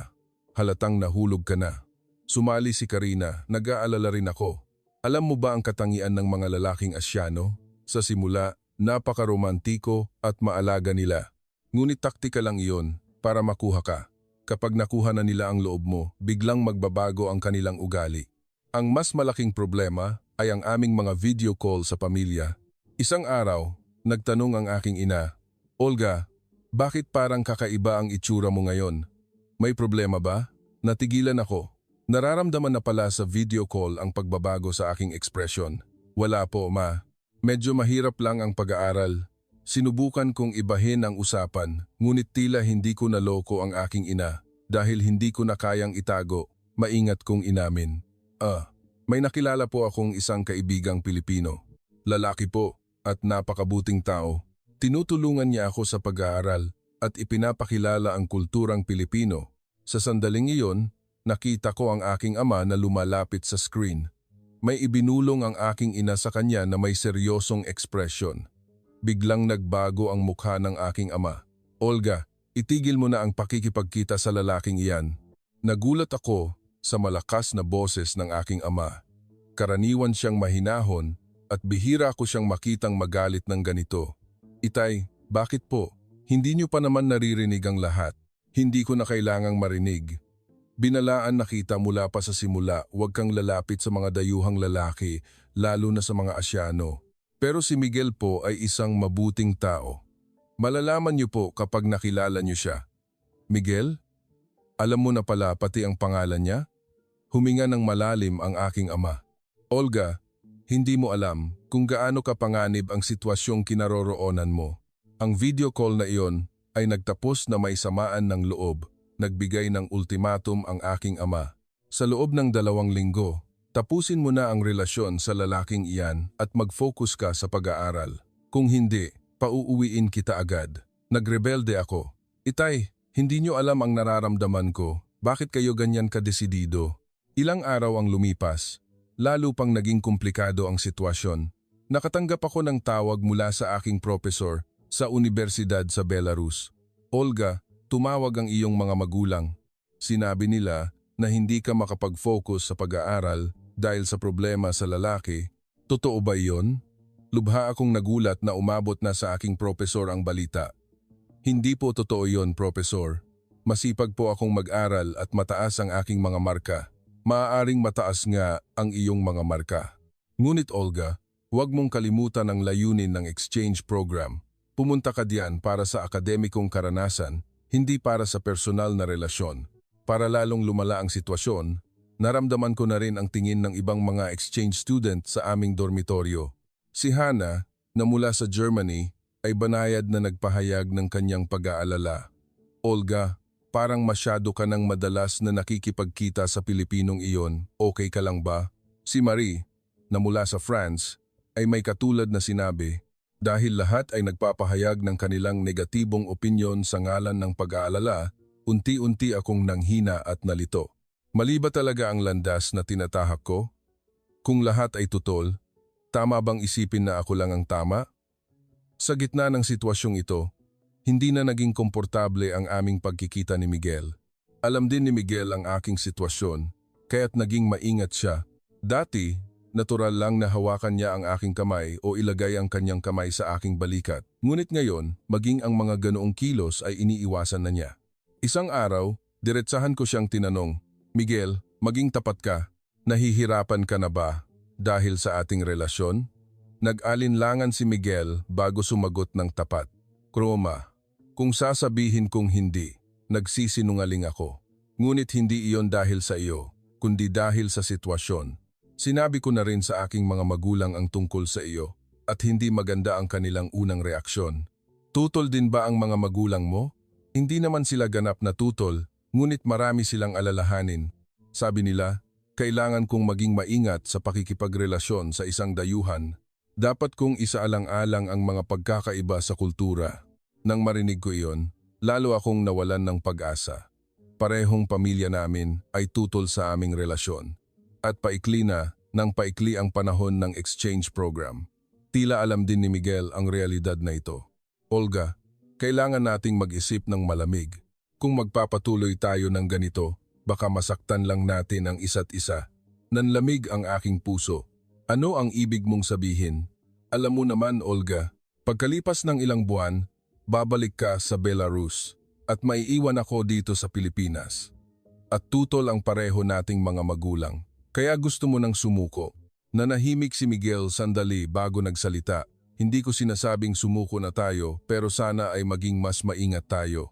Halatang nahulog ka na. Sumali si Karina, nag-aalala rin ako. Alam mo ba ang katangian ng mga lalaking Asyano? Sa simula, napakaromantiko at maalaga nila. Ngunit taktika lang iyon para makuha ka. Kapag nakuha na nila ang loob mo, biglang magbabago ang kanilang ugali. Ang mas malaking problema ay ang aming mga video call sa pamilya. Isang araw, nagtanong ang aking ina, Olga, bakit parang kakaiba ang itsura mo ngayon? May problema ba? Natigilan ako. Nararamdaman na pala sa video call ang pagbabago sa aking ekspresyon. Wala po, ma. Medyo mahirap lang ang pag-aaral. Sinubukan kong ibahin ang usapan, ngunit tila hindi ko naloko ang aking ina dahil hindi ko na kayang itago, maingat kong inamin. May nakilala po akong isang kaibigang Pilipino. Lalaki po at napakabuting tao. Tinutulungan niya ako sa pag-aaral at ipinapakilala ang kulturang Pilipino. Sa sandaling iyon, nakita ko ang aking ama na lumalapit sa screen. May ibinulong ang aking ina sa kanya na may seryosong ekspresyon. Biglang nagbago ang mukha ng aking ama. Olga, itigil mo na ang pakikipagkita sa lalaking iyan. Nagulat ako sa malakas na boses ng aking ama. Karaniwan siyang mahinahon at bihira ko siyang makitang magalit ng ganito. Itay, bakit po? Hindi niyo pa naman naririnig ang lahat. Hindi ko na kailangang marinig. Binalaan na kita mula pa sa simula, huwag kang lalapit sa mga dayuhang lalaki, lalo na sa mga Asyano. Pero si Miguel po ay isang mabuting tao. Malalaman niyo po kapag nakilala niyo siya. Miguel? Alam mo na pala pati ang pangalan niya? Huminga ng malalim ang aking ama. Olga, hindi mo alam kung gaano kapanganib ang sitwasyong kinaroroonan mo. Ang video call na iyon ay nagtapos na may samaan ng loob. Nagbigay ng ultimatum ang aking ama. Sa loob ng 2 linggo, tapusin mo na ang relasyon sa lalaking iyan at mag-focus ka sa pag-aaral. Kung hindi, pauuwiin kita agad. Nagrebelde ako. Itay, hindi niyo alam ang nararamdaman ko. Bakit kayo ganyan kadesidido? Ilang araw ang lumipas. Lalo pang naging komplikado ang sitwasyon. Nakatanggap ako ng tawag mula sa aking profesor sa universidad sa Belarus. Olga, tumawag ang iyong mga magulang. Sinabi nila na hindi ka makapag-focus sa pag-aaral dahil sa problema sa lalaki. Totoo ba iyon? Lubha akong nagulat na umabot na sa aking profesor ang balita. Hindi po totoo iyon, profesor. Masipag po akong mag-aral at mataas ang aking mga marka. Maaaring mataas nga ang iyong mga marka. Ngunit Olga, huwag mong kalimutan ang layunin ng exchange program. Pumunta ka diyan para sa akademikong karanasan, hindi para sa personal na relasyon. Para lalong lumala ang sitwasyon, naramdaman ko na rin ang tingin ng ibang mga exchange student sa aming dormitoryo. Si Hannah, na mula sa Germany, ay banayad na nagpahayag ng kanyang pag-aalala. Olga, parang masyado ka nang madalas na nakikipagkita sa Pilipinong iyon, okay ka lang ba? Si Marie, na mula sa France, ay may katulad na sinabi, dahil lahat ay nagpapahayag ng kanilang negatibong opinyon sa ngalan ng pag-aalala, unti-unti akong nanghina at nalito. Mali ba talaga ang landas na tinatahak ko? Kung lahat ay tutol, tama bang isipin na ako lang ang tama? Sa gitna ng sitwasyong ito, hindi na naging komportable ang aming pagkikita ni Miguel. Alam din ni Miguel ang aking sitwasyon, kaya't naging maingat siya. Dati, natural lang na hawakan niya ang aking kamay o ilagay ang kanyang kamay sa aking balikat. Ngunit ngayon, maging ang mga ganoong kilos ay iniiwasan na niya. Isang araw, diretsahan ko siyang tinanong, Miguel, maging tapat ka. Nahihirapan ka na ba dahil sa ating relasyon? Nag-alinlangan si Miguel bago sumagot ng tapat. Kroma, kung sasabihin kong hindi, nagsisinungaling ako. Ngunit hindi iyon dahil sa iyo, kundi dahil sa sitwasyon. Sinabi ko na rin sa aking mga magulang ang tungkol sa iyo at hindi maganda ang kanilang unang reaksyon. Tutol din ba ang mga magulang mo? Hindi naman sila ganap na tutol, ngunit marami silang alalahanin. Sabi nila, kailangan kong maging maingat sa pakikipagrelasyon sa isang dayuhan. Dapat kong isaalang-alang ang mga pagkakaiba sa kultura. Nang marinig ko iyon, lalo akong nawalan ng pag-asa. Parehong pamilya namin ay tutol sa aming relasyon. At paikli na nang paikli ang panahon ng exchange program. Tila alam din ni Miguel ang realidad na ito. Olga, kailangan nating mag-isip ng malamig. Kung magpapatuloy tayo ng ganito, baka masaktan lang natin ang isa't isa. Nanlamig ang aking puso. Ano ang ibig mong sabihin? Alam mo naman, Olga, pagkalipas ng ilang buwan, babalik ka sa Belarus at maiiwan ako dito sa Pilipinas. At tutol ang pareho nating mga magulang. Kaya gusto mo nang sumuko. Nanahimik si Miguel sandali bago nagsalita. Hindi ko sinasabing sumuko na tayo pero sana ay maging mas maingat tayo.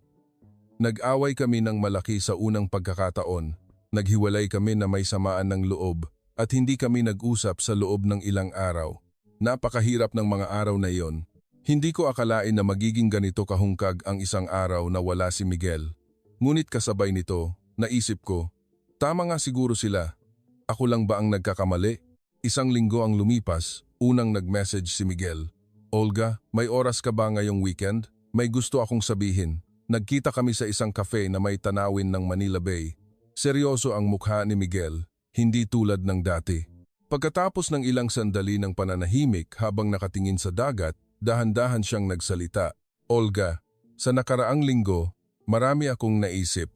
Nag-away kami ng malaki sa unang pagkakataon. Naghiwalay kami na may samaan ng loob. At hindi kami nag-usap sa loob ng ilang araw. Napakahirap ng mga araw na iyon. Hindi ko akalain na magiging ganito kahungkag ang isang araw na wala si Miguel. Ngunit kasabay nito, naisip ko, tama nga siguro sila. Ako lang ba ang nagkakamali? Isang linggo ang lumipas, unang nag-message si Miguel. Olga, may oras ka ba ngayong weekend? May gusto akong sabihin. Nagkita kami sa isang cafe na may tanawin ng Manila Bay. Seryoso ang mukha ni Miguel. Hindi tulad ng dati. Pagkatapos ng ilang sandali ng pananahimik habang nakatingin sa dagat, dahan-dahan siyang nagsalita. Olga, sa nakaraang linggo, marami akong naisip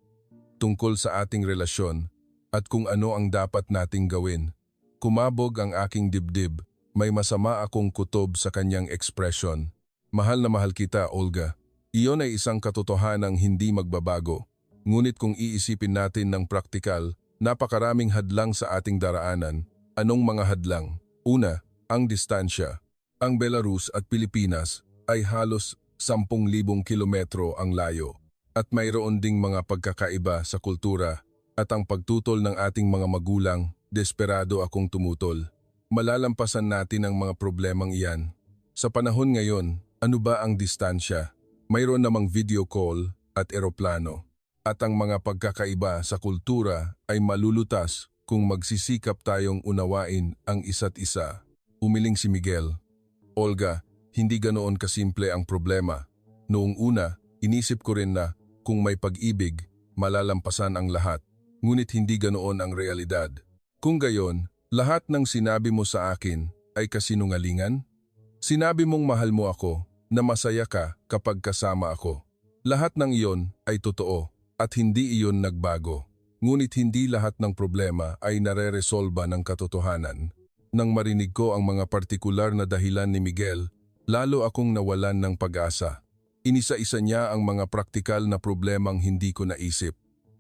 tungkol sa ating relasyon at kung ano ang dapat nating gawin. Kumabog ang aking dibdib. May masama akong kutob sa kanyang ekspresyon. Mahal na mahal kita, Olga. Iyon ay isang katotohanang hindi magbabago. Ngunit kung iisipin natin ng praktikal, napakaraming hadlang sa ating daraanan. Anong mga hadlang? Una, ang distansya. Ang Belarus at Pilipinas ay halos 10,000 kilometro ang layo. At mayroon ding mga pagkakaiba sa kultura at ang pagtutol ng ating mga magulang, desperado akong tumutol. Malalampasan natin ang mga problemang iyan. Sa panahon ngayon, ano ba ang distansya? Mayroon namang video call at eroplano. At ang mga pagkakaiba sa kultura ay malulutas kung magsisikap tayong unawain ang isa't isa. Umiling si Miguel. Olga, hindi ganoon kasimple ang problema. Noong una, inisip ko rin na kung may pag-ibig, malalampasan ang lahat. Ngunit hindi ganoon ang realidad. Kung gayon, lahat ng sinabi mo sa akin ay kasinungalingan? Sinabi mong mahal mo ako, na masaya ka kapag kasama ako. Lahat ng iyon ay totoo at hindi iyon nagbago. Ngunit hindi lahat ng problema ay nareresolba ng katotohanan. Nang marinig ko ang mga partikular na dahilan ni Miguel, lalo akong nawalan ng pag-asa. Inisa-isa niya ang mga praktikal na problemang hindi ko naisip.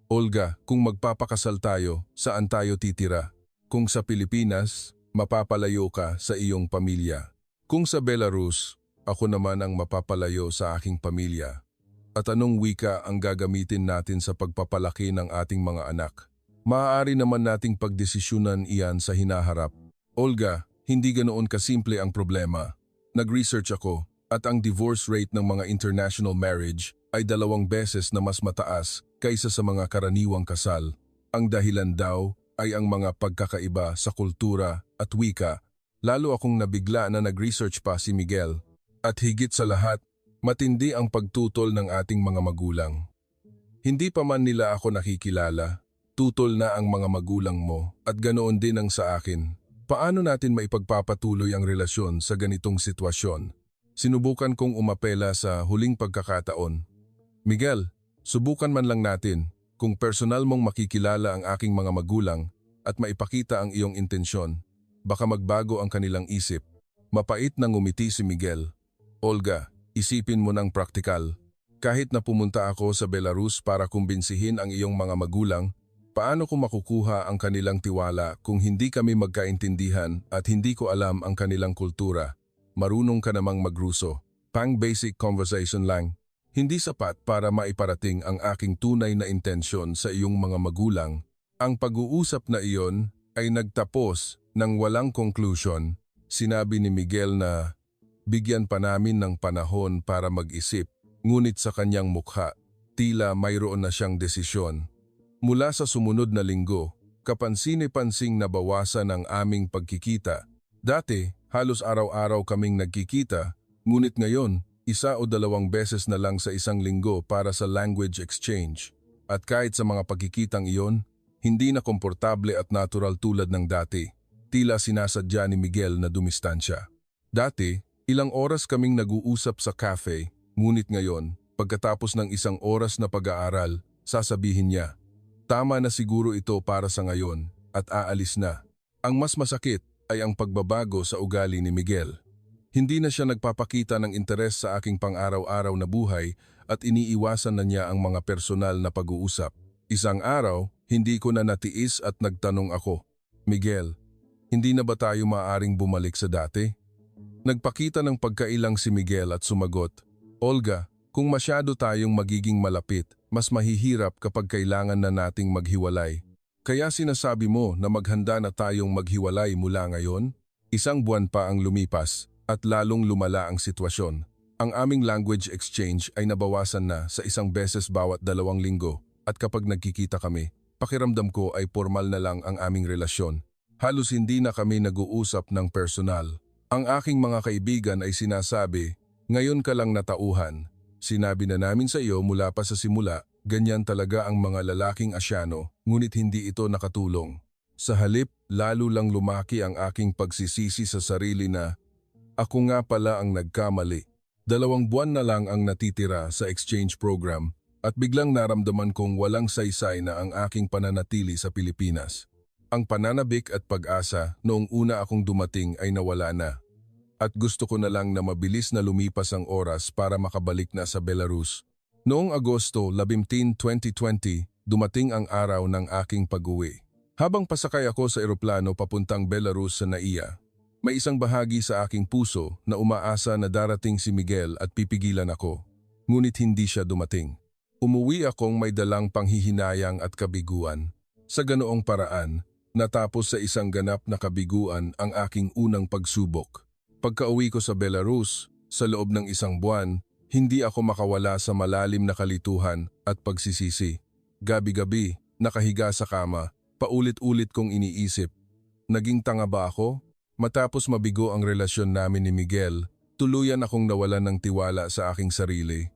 Olga, kung magpapakasal tayo, saan tayo titira? Kung sa Pilipinas, mapapalayo ka sa iyong pamilya. Kung sa Belarus, ako naman ang mapapalayo sa aking pamilya. At anong wika ang gagamitin natin sa pagpapalaki ng ating mga anak? Maaari naman nating pagdesisyunan iyan sa hinaharap. Olga, hindi ganoon kasimple ang problema. Nag-research ako at ang divorce rate ng mga international marriage ay 2 beses na mas mataas kaysa sa mga karaniwang kasal. Ang dahilan daw ay ang mga pagkakaiba sa kultura at wika. Lalo akong nabigla na nag-research pa si Miguel. At higit sa lahat, matindi ang pagtutol ng ating mga magulang. Hindi pa man nila ako nakikilala, tutol na ang mga magulang mo at ganoon din ang sa akin. Paano natin maipagpapatuloy ang relasyon sa ganitong sitwasyon? Sinubukan kong umapela sa huling pagkakataon. Miguel, subukan man lang natin. Kung personal mong makikilala ang aking mga magulang at maipakita ang iyong intensyon, baka magbago ang kanilang isip. Mapait na ngumiti si Miguel. Olga, isipin mo ng praktikal. Kahit na pumunta ako sa Belarus para kumbinsihin ang iyong mga magulang, paano ko makukuha ang kanilang tiwala kung hindi kami magkaintindihan at hindi ko alam ang kanilang kultura? Marunong ka namang magruso. Pang basic conversation lang. Hindi sapat para maiparating ang aking tunay na intensyon sa iyong mga magulang. Ang pag-uusap na iyon ay nagtapos ng walang conclusion. Sinabi ni Miguel na bigyan pa namin ng panahon para mag-isip, ngunit sa kanyang mukha, tila mayroon na siyang desisyon. Mula sa sumunod na linggo, kapansin-pansing nabawasan ang aming pagkikita. Dati, halos araw-araw kaming nagkikita, ngunit ngayon, 1 o 2 beses na lang sa isang linggo para sa language exchange. At kahit sa mga pagkikitang iyon, hindi na komportable at natural tulad ng dati. Tila sinasadya ni Miguel na dumistansya. Dati, ilang oras kaming nag-uusap sa cafe, ngunit ngayon, pagkatapos ng 1 oras na pag-aaral, sasabihin niya, tama na siguro ito para sa ngayon at aalis na. Ang mas masakit ay ang pagbabago sa ugali ni Miguel. Hindi na siya nagpapakita ng interes sa aking pang-araw-araw na buhay at iniiwasan na niya ang mga personal na pag-uusap. Isang araw, hindi ko na natiis at nagtanong ako, Miguel, hindi na ba tayo maaaring bumalik sa dati? Nagpakita ng pagkailang si Miguel at sumagot, Olga, kung masyado tayong magiging malapit, mas mahihirap kapag kailangan na nating maghiwalay. Kaya sinasabi mo na maghanda na tayong maghiwalay mula ngayon? 1 buwan pa ang lumipas. At lalong lumala ang sitwasyon. Ang aming language exchange ay nabawasan na sa 1 beses bawat 2 linggo at kapag nagkikita kami, pakiramdam ko ay formal na lang ang aming relasyon. Halos hindi na kami nag-uusap ng personal. Ang aking mga kaibigan ay sinasabi, ngayon ka lang natauhan. Sinabi na namin sa iyo mula pa sa simula, ganyan talaga ang mga lalaking Asyano, ngunit hindi ito nakatulong. Sa halip, lalo lang lumaki ang aking pagsisisi sa sarili na, ako nga pala ang nagkamali. 2 buwan na lang ang natitira sa exchange program at biglang naramdaman kong walang saysay na ang aking pananatili sa Pilipinas. Ang pananabik at pag-asa noong una akong dumating ay nawala na. At gusto ko na lang na mabilis na lumipas ang oras para makabalik na sa Belarus. Noong Agosto 11, 2020, dumating ang araw ng aking pag-uwi. Habang pasakay ako sa eroplano papuntang Belarus sa NAIA, may isang bahagi sa aking puso na umaasa na darating si Miguel at pipigilan ako. Ngunit hindi siya dumating. Umuwi akong may dalang panghihinayang at kabiguan. Sa ganoong paraan, natapos sa isang ganap na kabiguan ang aking unang pagsubok. Pagka-uwi ko sa Belarus, sa loob ng isang buwan, hindi ako makawala sa malalim na kalituhan at pagsisisi. Gabi-gabi, nakahiga sa kama, paulit-ulit kong iniisip, naging tanga ba ako? Matapos mabigo ang relasyon namin ni Miguel, tuluyan akong nawalan ng tiwala sa aking sarili.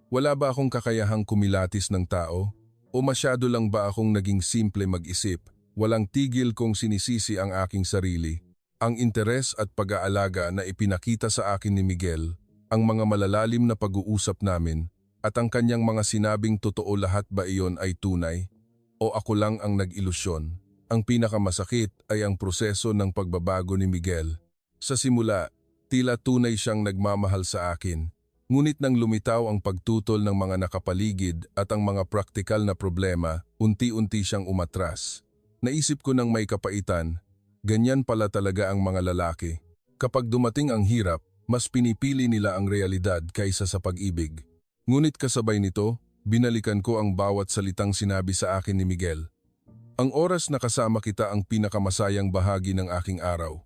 Wala ba akong kakayahang kumilatis ng tao? O masyado lang ba akong naging simple mag-isip? Walang tigil kong sinisisi ang aking sarili. Ang interes at pag-aalaga na ipinakita sa akin ni Miguel, ang mga malalalim na pag-uusap namin, at ang kanyang mga sinabing totoo lahat ba iyon ay tunay? O ako lang ang nag-ilusyon? Ang pinakamasakit ay ang proseso ng pagbabago ni Miguel. Sa simula, tila tunay siyang nagmamahal sa akin. Ngunit nang lumitaw ang pagtutol ng mga nakapaligid at ang mga praktikal na problema, unti-unti siyang umatras. Naisip ko nang may kapaitan, ganyan pala talaga ang mga lalaki. Kapag dumating ang hirap, mas pinipili nila ang realidad kaysa sa pag-ibig. Ngunit kasabay nito, binalikan ko ang bawat salitang sinabi sa akin ni Miguel. Ang oras na kasama kita ang pinakamasayang bahagi ng aking araw.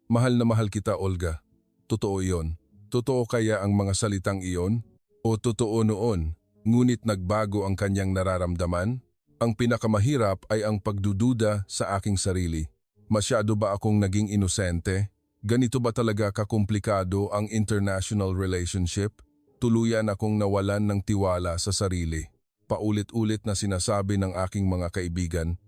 Mahal na mahal kita, Olga. Totoo iyon. Totoo kaya ang mga salitang iyon? O totoo noon, ngunit nagbago ang kanyang nararamdaman? Ang pinakamahirap ay ang pagdududa sa aking sarili. Masyado ba akong naging inosente? Ganito ba talaga kakomplikado ang international relationship? Tuluyan akong nawalan ng tiwala sa sarili. Paulit-ulit na sinasabi ng aking mga kaibigan,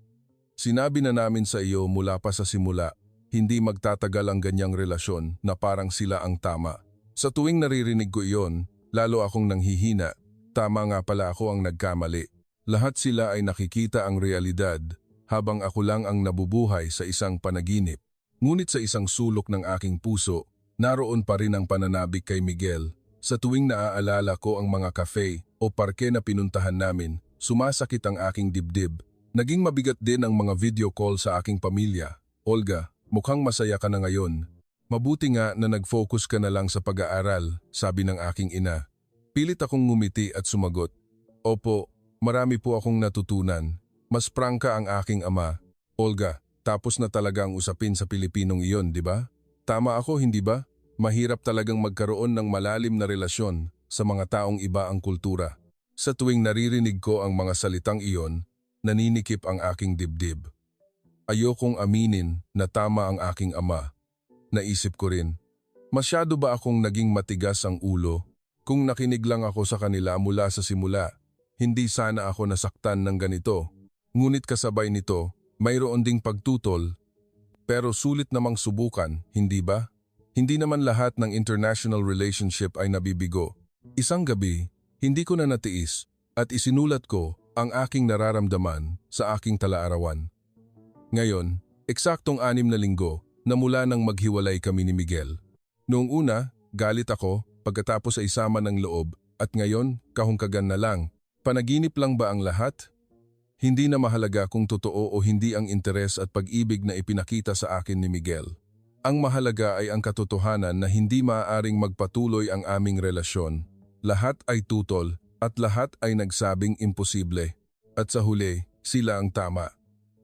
sinabi na namin sa iyo mula pa sa simula, hindi magtatagal ang ganyang relasyon na parang sila ang tama. Sa tuwing naririnig ko iyon, lalo akong nanghihina. Tama nga pala ako ang nagkamali. Lahat sila ay nakikita ang realidad, habang ako lang ang nabubuhay sa isang panaginip. Ngunit sa isang sulok ng aking puso, naroon pa rin ang pananabik kay Miguel. Sa tuwing naaalala ko ang mga cafe o parke na pinuntahan namin, sumasakit ang aking dibdib. Naging mabigat din ang mga video call sa aking pamilya. Olga, mukhang masaya ka na ngayon. Mabuti nga na nag-focus ka na lang sa pag-aaral, sabi ng aking ina. Pilit akong ngumiti at sumagot. Opo, marami po akong natutunan. Mas prangka ang aking ama. Olga, tapos na talaga ang usapin sa Pilipinong iyon, di ba? Tama ako, hindi ba? Mahirap talagang magkaroon ng malalim na relasyon sa mga taong iba ang kultura. Sa tuwing naririnig ko ang mga salitang iyon, naninikip ang aking dibdib. Ayokong aminin na tama ang aking ama. Naisip ko rin, masyado ba akong naging matigas ang ulo? Kung nakinig lang ako sa kanila mula sa simula, hindi sana ako nasaktan ng ganito. Ngunit kasabay nito, mayroon ding pagtutol. Pero sulit namang subukan, hindi ba? Hindi naman lahat ng international relationship ay nabibigo. Isang gabi, hindi ko na natiis at isinulat ko ang aking nararamdaman sa aking talaarawan. Ngayon, eksaktong 6 na linggo na mula nang maghiwalay kami ni Miguel. Noong una, galit ako pagkatapos ay sama ng loob at ngayon, kahungkagan na lang. Panaginip lang ba ang lahat? Hindi na mahalaga kung totoo o hindi ang interes at pag-ibig na ipinakita sa akin ni Miguel. Ang mahalaga ay ang katotohanan na hindi maaaring magpatuloy ang aming relasyon. Lahat ay tutol at lahat ay nagsabing imposible. At sa huli, sila ang tama.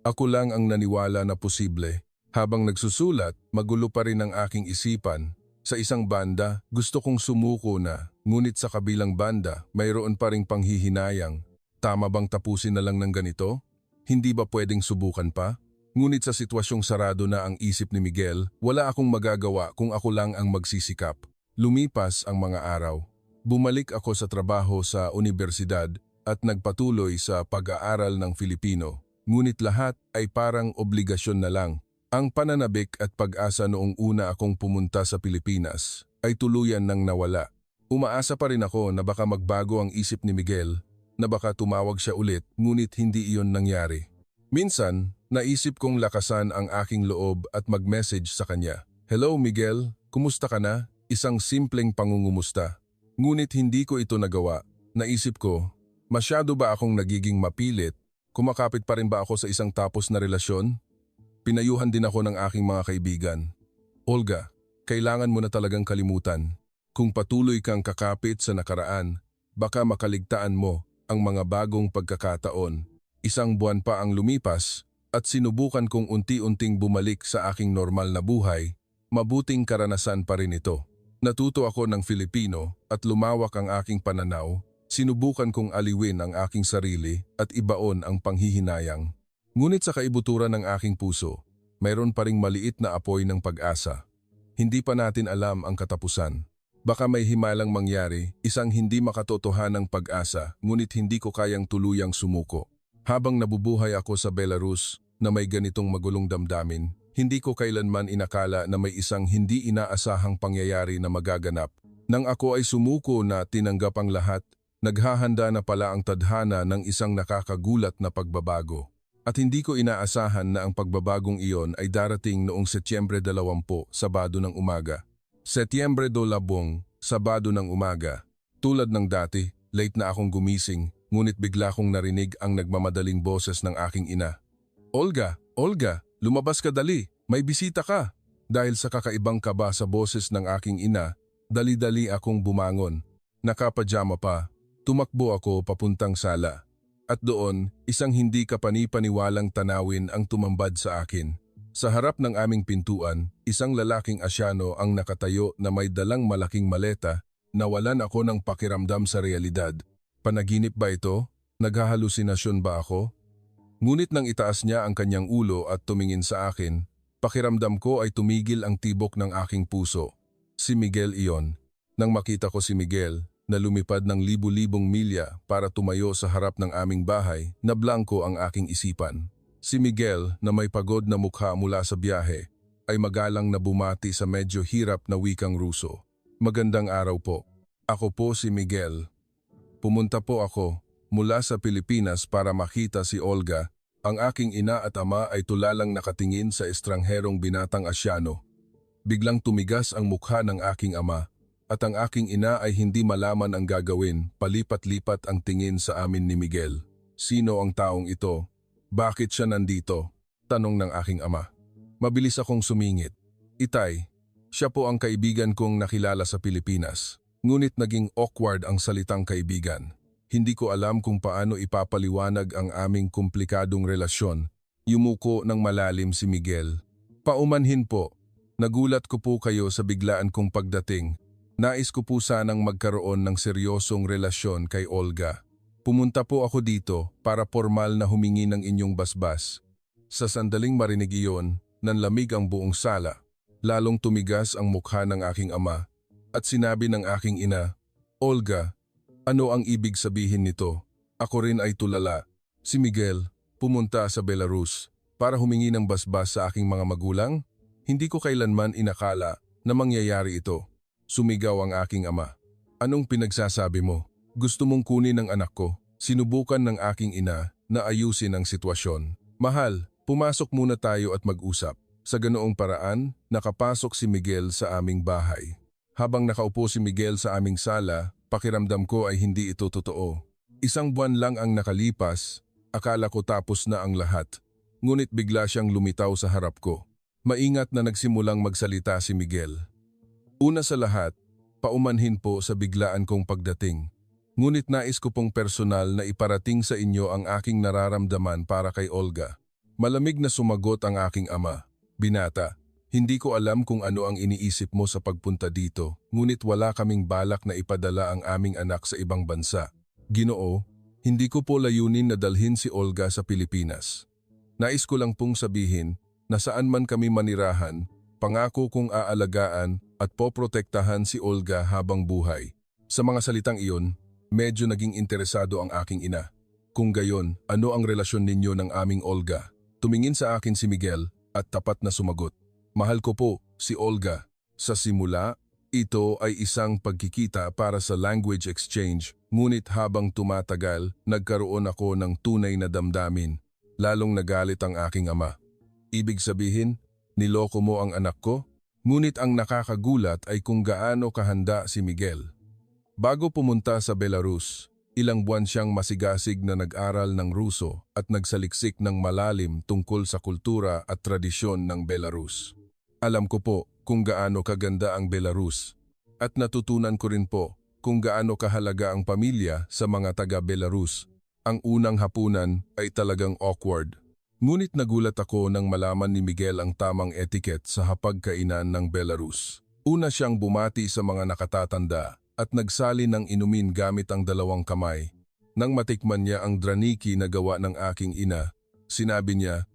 Ako lang ang naniwala na posible. Habang nagsusulat, magulo pa rin ang aking isipan. Sa isang banda, gusto kong sumuko na, ngunit sa kabilang banda, mayroon pa ring panghihinayang. Tama bang tapusin na lang ng ganito? Hindi ba pwedeng subukan pa? Ngunit sa sitwasyong sarado na ang isip ni Miguel, wala akong magagawa kung ako lang ang magsisikap. Lumipas ang mga araw. Bumalik ako sa trabaho sa universidad at nagpatuloy sa pag-aaral ng Filipino. Ngunit lahat ay parang obligasyon na lang. Ang pananabik at pag-asa noong una akong pumunta sa Pilipinas ay tuluyan nang nawala. Umaasa pa rin ako na baka magbago ang isip ni Miguel, na baka tumawag siya ulit ngunit hindi iyon nangyari. Minsan, Naisip kong lakasan ang aking loob at mag-message sa kanya. Hello Miguel, kumusta ka na? Isang simpleng pangungumusta. Ngunit hindi ko ito nagawa. Naisip ko, masyado ba akong nagiging mapilit? Kumakapit pa rin ba ako sa isang tapos na relasyon? Pinayuhan din ako ng aking mga kaibigan. Olga, kailangan mo na talagang kalimutan. Kung patuloy kang kakapit sa nakaraan, baka makaligtaan mo ang mga bagong pagkakataon. Isang buwan pa ang lumipas at sinubukan kong unti-unting bumalik sa aking normal na buhay, mabuting karanasan pa rin ito. Natuto ako ng Filipino at lumawak ang aking pananaw, sinubukan kong aliwin ang aking sarili at ibaon ang panghihinayang. Ngunit sa kaibuturan ng aking puso, mayroon pa ring maliit na apoy ng pag-asa. Hindi pa natin alam ang katapusan. Baka may himalang mangyari, isang hindi makatotohanang pag-asa, ngunit hindi ko kayang tuluyang sumuko. Habang nabubuhay ako sa Belarus na may ganitong magulong damdamin, hindi ko kailanman inakala na may isang hindi inaasahang pangyayari na magaganap. Nang ako ay sumuko na tinanggap ang lahat, naghahanda na pala ang tadhana ng isang nakakagulat na pagbabago. At hindi ko inaasahan na ang pagbabagong iyon ay darating noong Setyembre 20, Sabado ng umaga. Setyembre 20, Sabado ng umaga. Tulad ng dati, late na akong gumising, ngunit bigla kong narinig ang nagmamadaling boses ng aking ina. Olga, Olga, lumabas ka dali, may bisita ka. Dahil sa kakaibang kaba sa boses ng aking ina, dali-dali akong bumangon. Nakapajama pa, tumakbo ako papuntang sala. At doon, isang hindi kapani-paniwalang tanawin ang tumambad sa akin. Sa harap ng aming pintuan, isang lalaking Asyano ang nakatayo na may dalang malaking maleta. Nawalan ako ng pakiramdam sa realidad. Panaginip ba ito? Naghahalusinasyon ba ako? Ngunit nang itaas niya ang kanyang ulo at tumingin sa akin, pakiramdam ko ay tumigil ang tibok ng aking puso. Si Miguel iyon. Nang makita ko si Miguel, na lumipad ng libu-libong milya para tumayo sa harap ng aming bahay, na blanko ang aking isipan. Si Miguel, na may pagod na mukha mula sa biyahe, ay magalang na bumati sa medyo hirap na wikang Ruso. Magandang araw po. Ako po si Miguel. Pumunta po ako mula sa Pilipinas para makita si Olga. Ang aking ina at ama ay tulalang nakatingin sa estrangherong binatang Asyano. Biglang tumigas ang mukha ng aking ama. At ang aking ina ay hindi malaman ang gagawin, palipat-lipat ang tingin sa amin ni Miguel. Sino ang taong ito? Bakit siya nandito? Tanong ng aking ama. Mabilis akong sumingit. Itay, siya po ang kaibigan kong nakilala sa Pilipinas. Ngunit naging awkward ang salitang kaibigan. Hindi ko alam kung paano ipapaliwanag ang aming komplikadong relasyon. Yumuko ng malalim si Miguel. Paumanhin po. Nagulat ko po kayo sa biglaan kong pagdating. Nais ko po sanang magkaroon ng seryosong relasyon kay Olga. Pumunta po ako dito para formal na humingi ng inyong basbas. Sa sandaling marinig iyon, nanlamig ang buong sala. Lalong tumigas ang mukha ng aking ama at sinabi ng aking ina, Olga, ano ang ibig sabihin nito? Ako rin ay tulala. Si Miguel, pumunta sa Belarus para humingi ng basbas sa aking mga magulang? Hindi ko kailanman inakala na mangyayari ito. Sumigaw ang aking ama. Anong pinagsasabi mo? Gusto mong kunin ang anak ko? Sinubukan ng aking ina na ayusin ang sitwasyon. Mahal, pumasok muna tayo at mag-usap. Sa ganoong paraan, nakapasok si Miguel sa aming bahay. Habang nakaupo si Miguel sa aming sala, pakiramdam ko ay hindi ito totoo. Isang buwan lang ang nakalipas, akala ko tapos na ang lahat. Ngunit bigla siyang lumitaw sa harap ko. Maingat na nagsimulang magsalita si Miguel. Una sa lahat, paumanhin po sa biglaan kong pagdating. Ngunit nais ko pong personal na iparating sa inyo ang aking nararamdaman para kay Olga. Malamig na sumagot ang aking ama. Binata, hindi ko alam kung ano ang iniisip mo sa pagpunta dito, ngunit wala kaming balak na ipadala ang aming anak sa ibang bansa. Ginoo, hindi ko po layunin na dalhin si Olga sa Pilipinas. Nais ko lang pong sabihin na saan man kami manirahan, pangako kong aalagaan at poprotektahan si Olga habang buhay. Sa mga salitang iyon, medyo naging interesado ang aking ina. Kung gayon, ano ang relasyon ninyo ng aming Olga? Tumingin sa akin si Miguel at tapat na sumagot. Mahal ko po, si Olga. Sa simula, ito ay isang pagkikita para sa language exchange, ngunit habang tumatagal, nagkaroon ako ng tunay na damdamin. Lalong nagalit ang aking ama. Ibig sabihin, niloko mo ang anak ko? Ngunit ang nakakagulat ay kung gaano kahanda si Miguel. Bago pumunta sa Belarus, ilang buwan siyang masigasig na nag-aral ng Ruso at nagsaliksik ng malalim tungkol sa kultura at tradisyon ng Belarus. Alam ko po kung gaano kaganda ang Belarus at natutunan ko rin po kung gaano kahalaga ang pamilya sa mga taga-Belarus. Ang unang hapunan ay talagang awkward. Ngunit nagulat ako nang malaman ni Miguel ang tamang etiquette sa hapagkainan ng Belarus. Una siyang bumati sa mga nakatatanda at nagsali ng inumin gamit ang dalawang kamay. Nang matikman niya ang draniki na gawa ng aking ina, sinabi niya,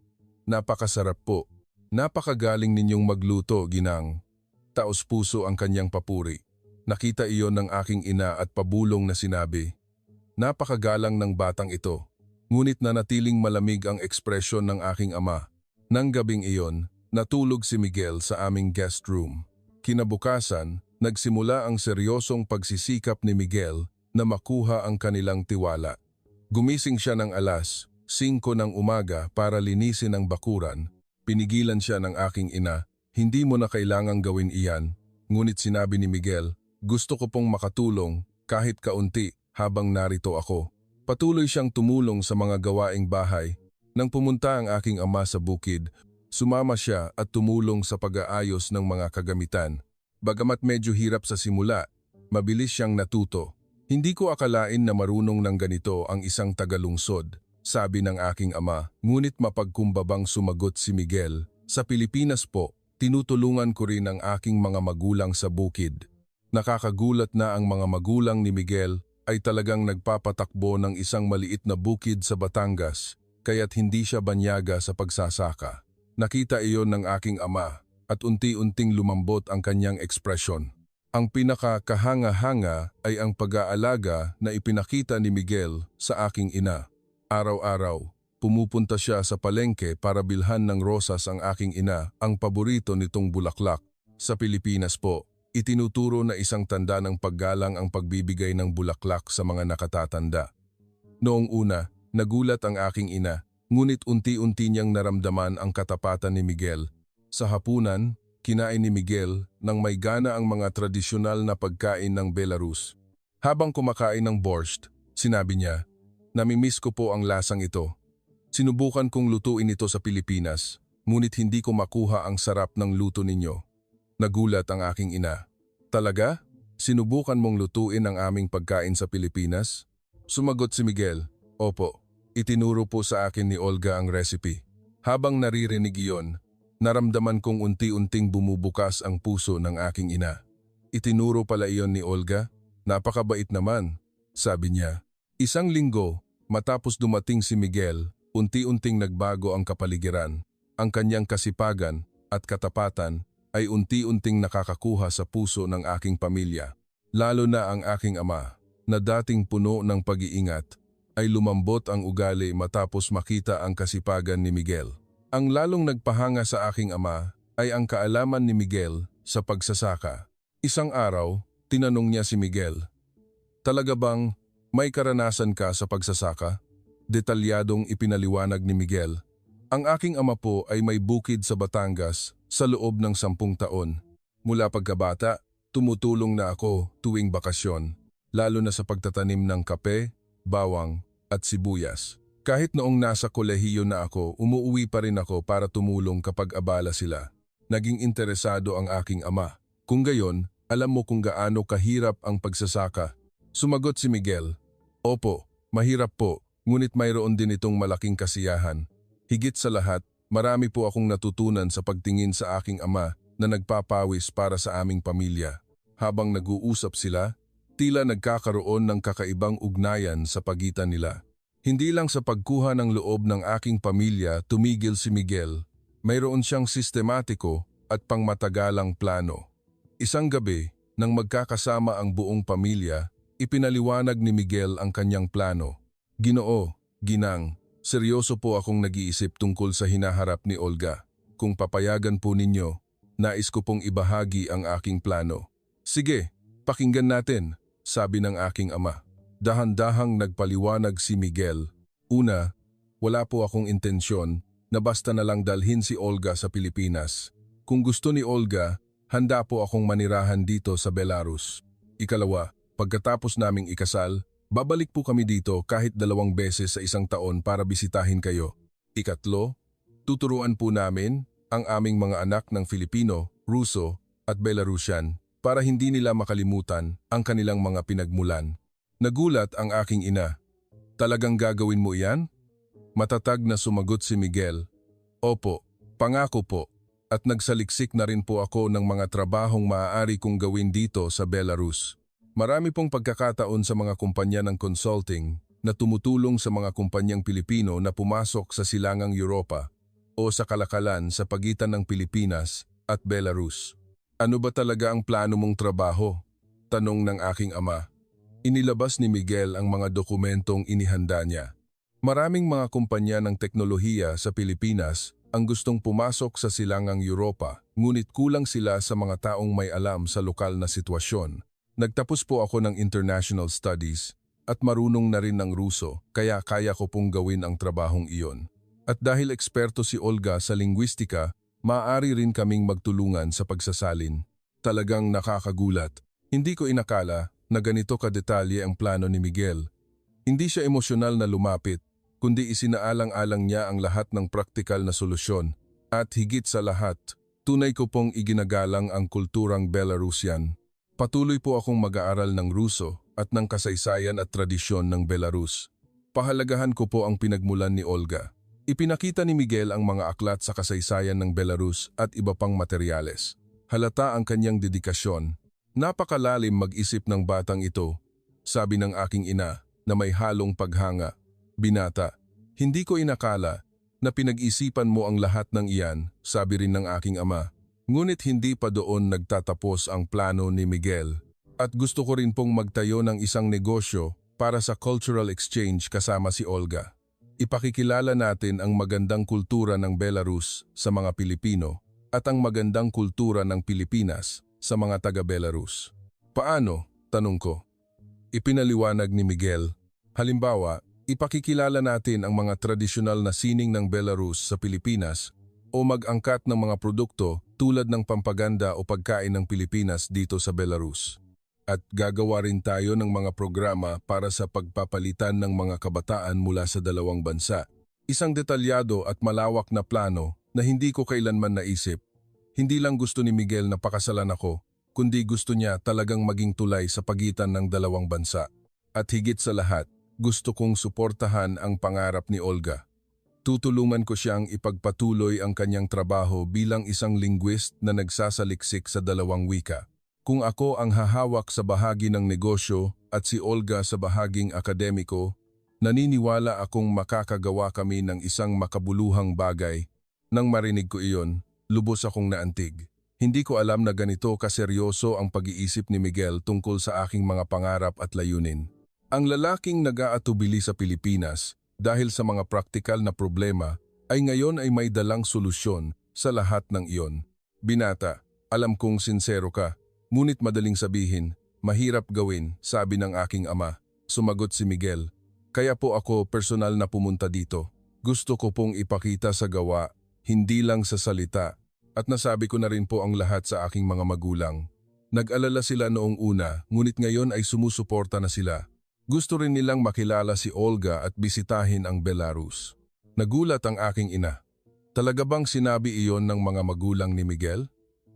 "Napakasarap po. Napakagaling ninyong magluto, ginang." Taos-puso ang kanyang papuri. Nakita iyon ng aking ina at pabulong na sinabi, "Napakagalang ng batang ito." Ngunit nanatiling malamig ang ekspresyon ng aking ama. Nang gabing iyon, natulog si Miguel sa aming guest room. Kinabukasan, nagsimula ang seryosong pagsisikap ni Miguel na makuha ang kanilang tiwala. Gumising siya ng alas 5 ng umaga para linisin ang bakuran. Pinigilan siya ng aking ina, "Hindi mo na kailangang gawin iyan." Ngunit sinabi ni Miguel, "Gusto ko pong makatulong kahit kaunti habang narito ako." Patuloy siyang tumulong sa mga gawaing bahay. Nang pumunta ang aking ama sa bukid, sumama siya at tumulong sa pag-aayos ng mga kagamitan. Bagamat medyo hirap sa simula, mabilis siyang natuto. "Hindi ko akalain na marunong ng ganito ang isang tagalungsod," sabi ng aking ama. Ngunit mapagkumbabang sumagot si Miguel, "Sa Pilipinas po, tinutulungan ko rin ang aking mga magulang sa bukid." Nakakagulat na ang mga magulang ni Miguel ay talagang nagpapatakbo ng isang maliit na bukid sa Batangas, kaya't hindi siya banyaga sa pagsasaka. Nakita iyon ng aking ama at unti-unting lumambot ang kanyang ekspresyon. Ang pinakakahanga-hanga ay ang pag-aalaga na ipinakita ni Miguel sa aking ina. Araw-araw, pumupunta siya sa palengke para bilhan ng rosas ang aking ina, ang paborito nitong bulaklak. Sa Pilipinas po, itinuturo na isang tanda ng paggalang ang pagbibigay ng bulaklak sa mga nakatatanda. Noong una, nagulat ang aking ina, ngunit unti-unti niyang naramdaman ang katapatan ni Miguel. Sa hapunan, kinain ni Miguel nang may gana ang mga tradisyonal na pagkain ng Belarus. Habang kumakain ng borscht, sinabi niya, "Namimiss ko po ang lasang ito. Sinubukan kong lutuin ito sa Pilipinas, ngunit hindi ko makuha ang sarap ng luto ninyo." Nagulat ang aking ina. "Talaga? Sinubukan mong lutuin ang aming pagkain sa Pilipinas?" Sumagot si Miguel, "Opo, itinuro po sa akin ni Olga ang recipe." Habang naririnig iyon, naramdaman kong unti-unting bumubukas ang puso ng aking ina. "Itinuro pala iyon ni Olga? Napakabait naman," sabi niya. Isang linggo, matapos dumating si Miguel, unti-unting nagbago ang kapaligiran. Ang kanyang kasipagan at katapatan ay unti-unting nakakakuha sa puso ng aking pamilya. Lalo na ang aking ama, na dating puno ng pag-iingat, ay lumambot ang ugali matapos makita ang kasipagan ni Miguel. Ang lalong nagpahanga sa aking ama ay ang kaalaman ni Miguel sa pagsasaka. Isang araw, tinanong niya si Miguel, "Talaga bang may karanasan ka sa pagsasaka?" Detalyadong ipinaliwanag ni Miguel, "Ang aking ama po ay may bukid sa Batangas sa loob ng 10 taon. Mula pagkabata, tumutulong na ako tuwing bakasyon, lalo na sa pagtatanim ng kape, bawang at sibuyas. Kahit noong nasa kolehiyo na ako, umuuwi pa rin ako para tumulong kapag abala sila." Naging interesado ang aking ama. "Kung gayon, alam mo kung gaano kahirap ang pagsasaka?" Sumagot si Miguel, "Opo, mahirap po, ngunit mayroon din itong malaking kasiyahan. Higit sa lahat, marami po akong natutunan sa pagtingin sa aking ama na nagpapawis para sa aming pamilya." Habang nag-uusap sila, tila nagkakaroon ng kakaibang ugnayan sa pagitan nila. Hindi lang sa pagkuha ng loob ng aking pamilya tumigil si Miguel, mayroon siyang sistematiko at pangmatagalang plano. Isang gabi, nang magkakasama ang buong pamilya, ipinaliwanag ni Miguel ang kanyang plano. "Ginoo, ginang, seryoso po akong nag-iisip tungkol sa hinaharap ni Olga. Kung papayagan po ninyo, nais ko pong ibahagi ang aking plano." "Sige, pakinggan natin," sabi ng aking ama. Dahan-dahang nagpaliwanag si Miguel. Una, wala po akong intensyon na basta na lang dalhin si Olga sa Pilipinas. Kung gusto ni Olga, handa po akong manirahan dito sa Belarus. Ikalawa, pagkatapos naming ikasal, babalik po kami dito kahit 2 beses sa isang taon para bisitahin kayo. Ikatlo, tuturuan po namin ang aming mga anak ng Filipino, Ruso at Belarusian para hindi nila makalimutan ang kanilang mga pinagmulan. Nagulat ang aking ina. Talagang gagawin mo iyan? Matatag na sumagot si Miguel. Opo, pangako po. At nagsaliksik na rin po ako ng mga trabahong maaari kong gawin dito sa Belarus. Marami pong pagkakataon sa mga kumpanya ng consulting na tumutulong sa mga kumpanyang Pilipino na pumasok sa silangang Europa o sa kalakalan sa pagitan ng Pilipinas at Belarus. Ano ba talaga ang plano mong trabaho? Tanong ng aking ama. Inilabas ni Miguel ang mga dokumentong inihanda niya. Maraming mga kumpanya ng teknolohiya sa Pilipinas ang gustong pumasok sa silangang Europa, ngunit kulang sila sa mga taong may alam sa lokal na sitwasyon. Nagtapos po ako ng International Studies at marunong na rin ng Ruso, kaya kaya ko pong gawin ang trabahong iyon. At dahil eksperto si Olga sa linguistika, maaari rin kaming magtulungan sa pagsasalin. Talagang nakakagulat. Hindi ko inakala na ganito kadetalye ang plano ni Miguel. Hindi siya emosyonal na lumapit, kundi isinaalang-alang niya ang lahat ng praktikal na solusyon. At higit sa lahat, tunay ko pong iginagalang ang kulturang Belarusian. Patuloy po akong mag-aaral ng Ruso at ng kasaysayan at tradisyon ng Belarus. Pahalagahan ko po ang pinagmulan ni Olga. Ipinakita ni Miguel ang mga aklat sa kasaysayan ng Belarus at iba pang materyales. Halata ang kanyang dedikasyon. Napakalalim mag-isip ng batang ito, sabi ng aking ina na may halong paghanga. Binata, hindi ko inakala na pinag-isipan mo ang lahat ng iyan, sabi rin ng aking ama. Ngunit hindi pa doon nagtatapos ang plano ni Miguel. At gusto ko rin pong magtayo ng isang negosyo para sa cultural exchange kasama si Olga. Ipakikilala natin ang magandang kultura ng Belarus sa mga Pilipino at ang magandang kultura ng Pilipinas sa mga taga-Belarus. Paano? Tanong ko. Ipinaliwanag ni Miguel. Halimbawa, ipakikilala natin ang mga tradisyonal na sining ng Belarus sa Pilipinas o mag-angkat ng mga produkto tulad ng pampaganda o pagkain ng Pilipinas dito sa Belarus. At gagawa rin tayo ng mga programa para sa pagpapalitan ng mga kabataan mula sa dalawang bansa. Isang detalyado at malawak na plano na hindi ko kailanman naisip. Hindi lang gusto ni Miguel na pakasalan ako, kundi gusto niya talagang maging tulay sa pagitan ng dalawang bansa. At higit sa lahat, gusto kong suportahan ang pangarap ni Olga. Tutulungan ko siyang ipagpatuloy ang kanyang trabaho bilang isang linguist na nagsasaliksik sa dalawang wika. Kung ako ang hahawak sa bahagi ng negosyo at si Olga sa bahaging akademiko, naniniwala akong makakagawa kami ng isang makabuluhang bagay. Nang marinig ko iyon, lubos akong naantig. Hindi ko alam na ganito kaseryoso ang pag-iisip ni Miguel tungkol sa aking mga pangarap at layunin. Ang lalaking nag-aatubili sa Pilipinas dahil sa mga praktikal na problema ay ngayon ay may dalang solusyon sa lahat ng iyon. Binata, alam kong sinsero ka, ngunit madaling sabihin, mahirap gawin, sabi ng aking ama. Sumagot si Miguel. Kaya po ako personal na pumunta dito. Gusto ko pong ipakita sa gawa, hindi lang sa salita. At nasabi ko na rin po ang lahat sa aking mga magulang. Nag-alala sila noong una, ngunit ngayon ay sumusuporta na sila. Gusto rin nilang makilala si Olga at bisitahin ang Belarus. Nagulat ang aking ina. Talaga bang sinabi iyon ng mga magulang ni Miguel?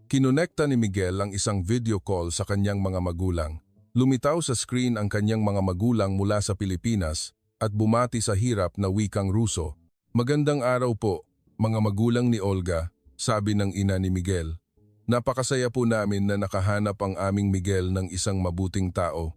Kinonekta ni Miguel ang isang video call sa kanyang mga magulang. Lumitaw sa screen ang kanyang mga magulang mula sa Pilipinas at bumati sa hirap na wikang Ruso. Magandang araw po, mga magulang ni Olga, sabi ng ina ni Miguel. Napakasaya po namin na nakahanap ang aming Miguel ng isang mabuting tao.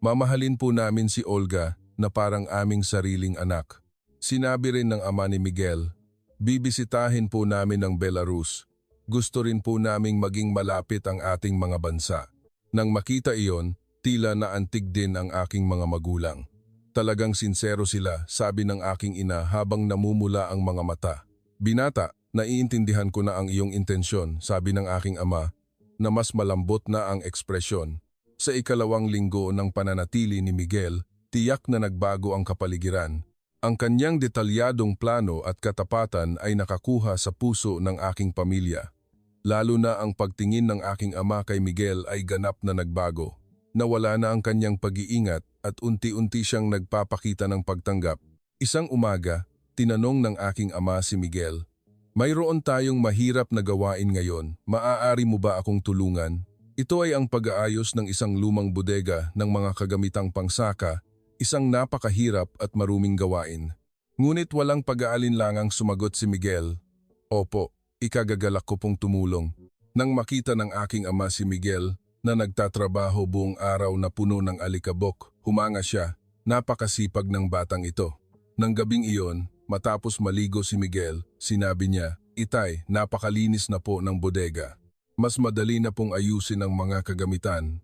Mamahalin po namin si Olga na parang aming sariling anak. Sinabi rin ng ama ni Miguel, bibisitahin po namin ang Belarus. Gusto rin po naming maging malapit ang ating mga bansa. Nang makita iyon, tila naantig din ang aking mga magulang. Talagang sinsero sila, sabi ng aking ina habang namumula ang mga mata. Binata, naiintindihan ko na ang iyong intensyon, sabi ng aking ama, na mas malambot na ang ekspresyon. Sa ikalawang linggo ng pananatili ni Miguel, tiyak na nagbago ang kapaligiran. Ang kanyang detalyadong plano at katapatan ay nakakuha sa puso ng aking pamilya. Lalo na ang pagtingin ng aking ama kay Miguel ay ganap na nagbago. Nawala na ang kanyang pag-iingat at unti-unti siyang nagpapakita ng pagtanggap. Isang umaga, tinanong ng aking ama si Miguel, "Mayroon tayong mahirap na gawain ngayon, maaari mo ba akong tulungan?" Ito ay ang pag-aayos ng isang lumang bodega ng mga kagamitang pangsaka, isang napakahirap at maruming gawain. Ngunit walang pag-aalinlangang sumagot si Miguel, "Opo, ikagagalak ko pong tumulong." Nang makita ng aking ama si Miguel na nagtatrabaho buong araw na puno ng alikabok, humanga siya, napakasipag ng batang ito. Nang gabing iyon, matapos maligo si Miguel, sinabi niya, "Itay, napakalinis na po ng bodega. Mas madali na pong ayusin ang mga kagamitan."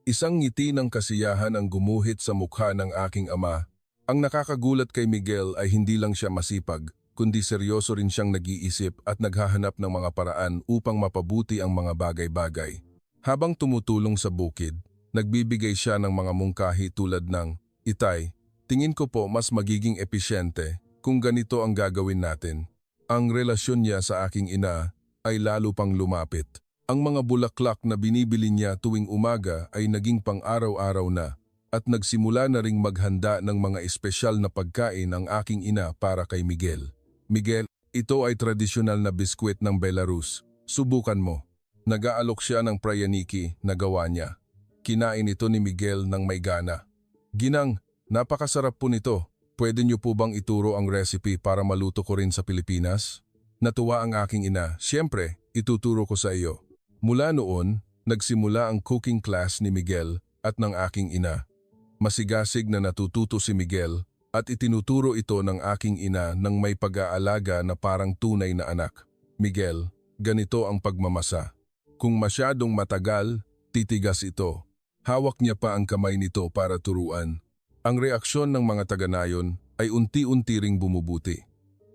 Isang ngiti ng kasiyahan ang gumuhit sa mukha ng aking ama. Ang nakakagulat kay Miguel ay hindi lang siya masipag, kundi seryoso rin siyang nag-iisip at naghahanap ng mga paraan upang mapabuti ang mga bagay-bagay. Habang tumutulong sa bukid, nagbibigay siya ng mga mungkahi tulad ng, "Itay, tingin ko po mas magiging episyente kung ganito ang gagawin natin." Ang relasyon niya sa aking ina ay lalo pang lumapit. Ang mga bulaklak na binibili niya tuwing umaga ay naging pang-araw-araw na at nagsimula na ring maghanda ng mga espesyal na pagkain ang aking ina para kay Miguel. "Miguel, ito ay tradisyonal na biskwit ng Belarus. Subukan mo." Nag-aalok siya ng prayaniki na gawa niya. Kinain ito ni Miguel ng may gana. "Ginang, napakasarap po nito. Pwede niyo po bang ituro ang recipe para maluto ko rin sa Pilipinas?" Natuwa ang aking ina. "Siyempre, ituturo ko sa iyo." Mula noon, nagsimula ang cooking class ni Miguel at ng aking ina. Masigasig na natututo si Miguel at itinuturo ito ng aking ina ng may pag-aalaga na parang tunay na anak. "Miguel, ganito ang pagmamasa. Kung masyadong matagal, titigas ito." Hawak niya pa ang kamay nito para turuan. Ang reaksyon ng mga taga-nayon ay unti-unti ring bumubuti.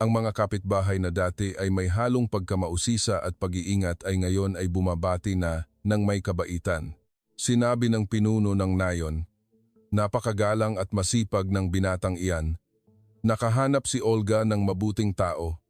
Ang mga kapitbahay na dati ay may halong pagkamausisa at pag-iingat ay ngayon ay bumabati na ng may kabaitan. Sinabi ng pinuno ng nayon, "Napakagalang at masipag ng binatang iyan. Nakahanap si Olga ng mabuting tao."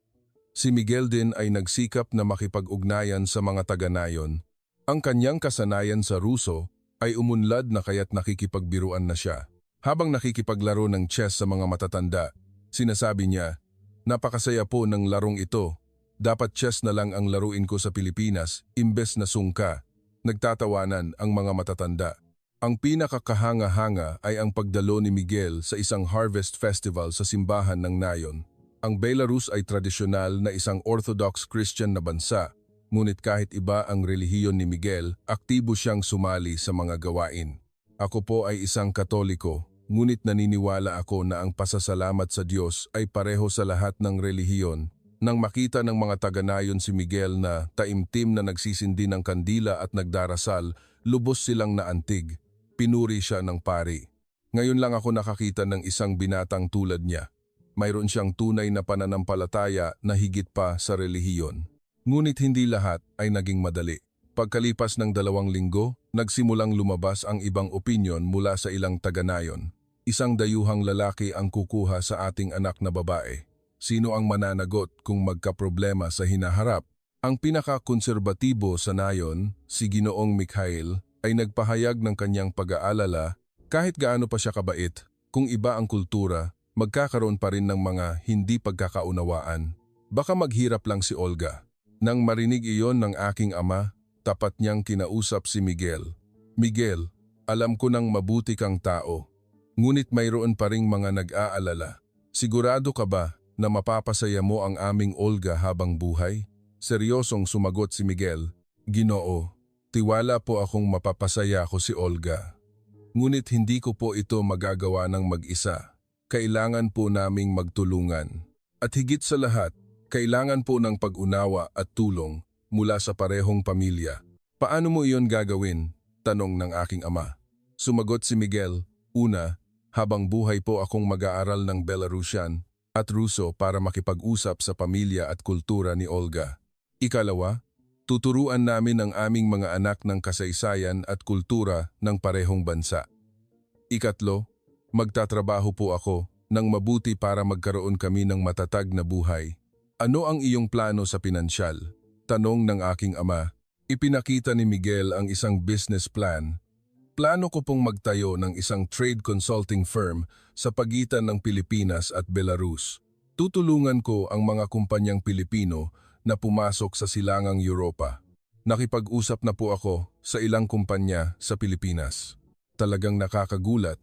Si Miguel din ay nagsikap na makipag-ugnayan sa mga taga-nayon. Ang kanyang kasanayan sa Ruso ay umunlad na kaya't nakikipagbiruan na siya. Habang nakikipaglaro ng chess sa mga matatanda, sinasabi niya, "Napakasaya po ng larong ito. Dapat chess na lang ang laruin ko sa Pilipinas, imbes na sungka." Nagtatawanan ang mga matatanda. Ang pinakakahanga-hanga ay ang pagdalo ni Miguel sa isang harvest festival sa simbahan ng nayon. Ang Belarus ay tradisyonal na isang Orthodox Christian na bansa, ngunit kahit iba ang relihiyon ni Miguel, aktibo siyang sumali sa mga gawain. "Ako po ay isang Katoliko. Ngunit naniniwala ako na ang pasasalamat sa Diyos ay pareho sa lahat ng relihiyon." Nang makita ng mga taga-nayon si Miguel na taimtim na nagsisindi ng kandila at nagdarasal, lubos silang naantig. Pinuri siya ng pari. "Ngayon lang ako nakakita ng isang binatang tulad niya. Mayroon siyang tunay na pananampalataya na higit pa sa relihiyon." Ngunit hindi lahat ay naging madali. Pagkalipas ng 2 linggo, nagsimulang lumabas ang ibang opinyon mula sa ilang taga-nayon. Isang dayuhang lalaki ang kukuha sa ating anak na babae. Sino ang mananagot kung magkaproblema sa hinaharap? Ang pinaka-konserbatibo sa nayon, si Ginoong Mikhail, ay nagpahayag ng kanyang pag-aalala. Kahit gaano pa siya kabait, kung iba ang kultura, magkakaroon pa rin ng mga hindi pagkakaunawaan. Baka maghirap lang si Olga. Nang marinig iyon ng aking ama, tapat niyang kinausap si Miguel. "Miguel, alam ko nang mabuti kang tao. Ngunit mayroon pa ring mga nag-aalala. Sigurado ka ba na mapapasaya mo ang aming Olga habang buhay?" Seryosong sumagot si Miguel, "Ginoo, tiwala po akong mapapasaya ko si Olga. Ngunit hindi ko po ito magagawa ng mag-isa. Kailangan po naming magtulungan. At higit sa lahat, kailangan po ng pag-unawa at tulong mula sa parehong pamilya." "Paano mo iyon gagawin?" tanong ng aking ama. Sumagot si Miguel, "Una, habang buhay po akong mag-aaral ng Belarusian at Ruso para makipag-usap sa pamilya at kultura ni Olga. Ikalawa, tuturuan namin ang aming mga anak ng kasaysayan at kultura ng parehong bansa. Ikatlo, magtatrabaho po ako ng mabuti para magkaroon kami ng matatag na buhay. Ano ang iyong plano sa pinansyal? Tanong ng aking ama. Ipinakita ni Miguel ang isang business plan. Plano ko pong magtayo ng isang trade consulting firm sa pagitan ng Pilipinas at Belarus. Tutulungan ko ang mga kumpanyang Pilipino na pumasok sa silangang Europa. Nakipag-usap na po ako sa ilang kumpanya sa Pilipinas. Talagang nakakagulat.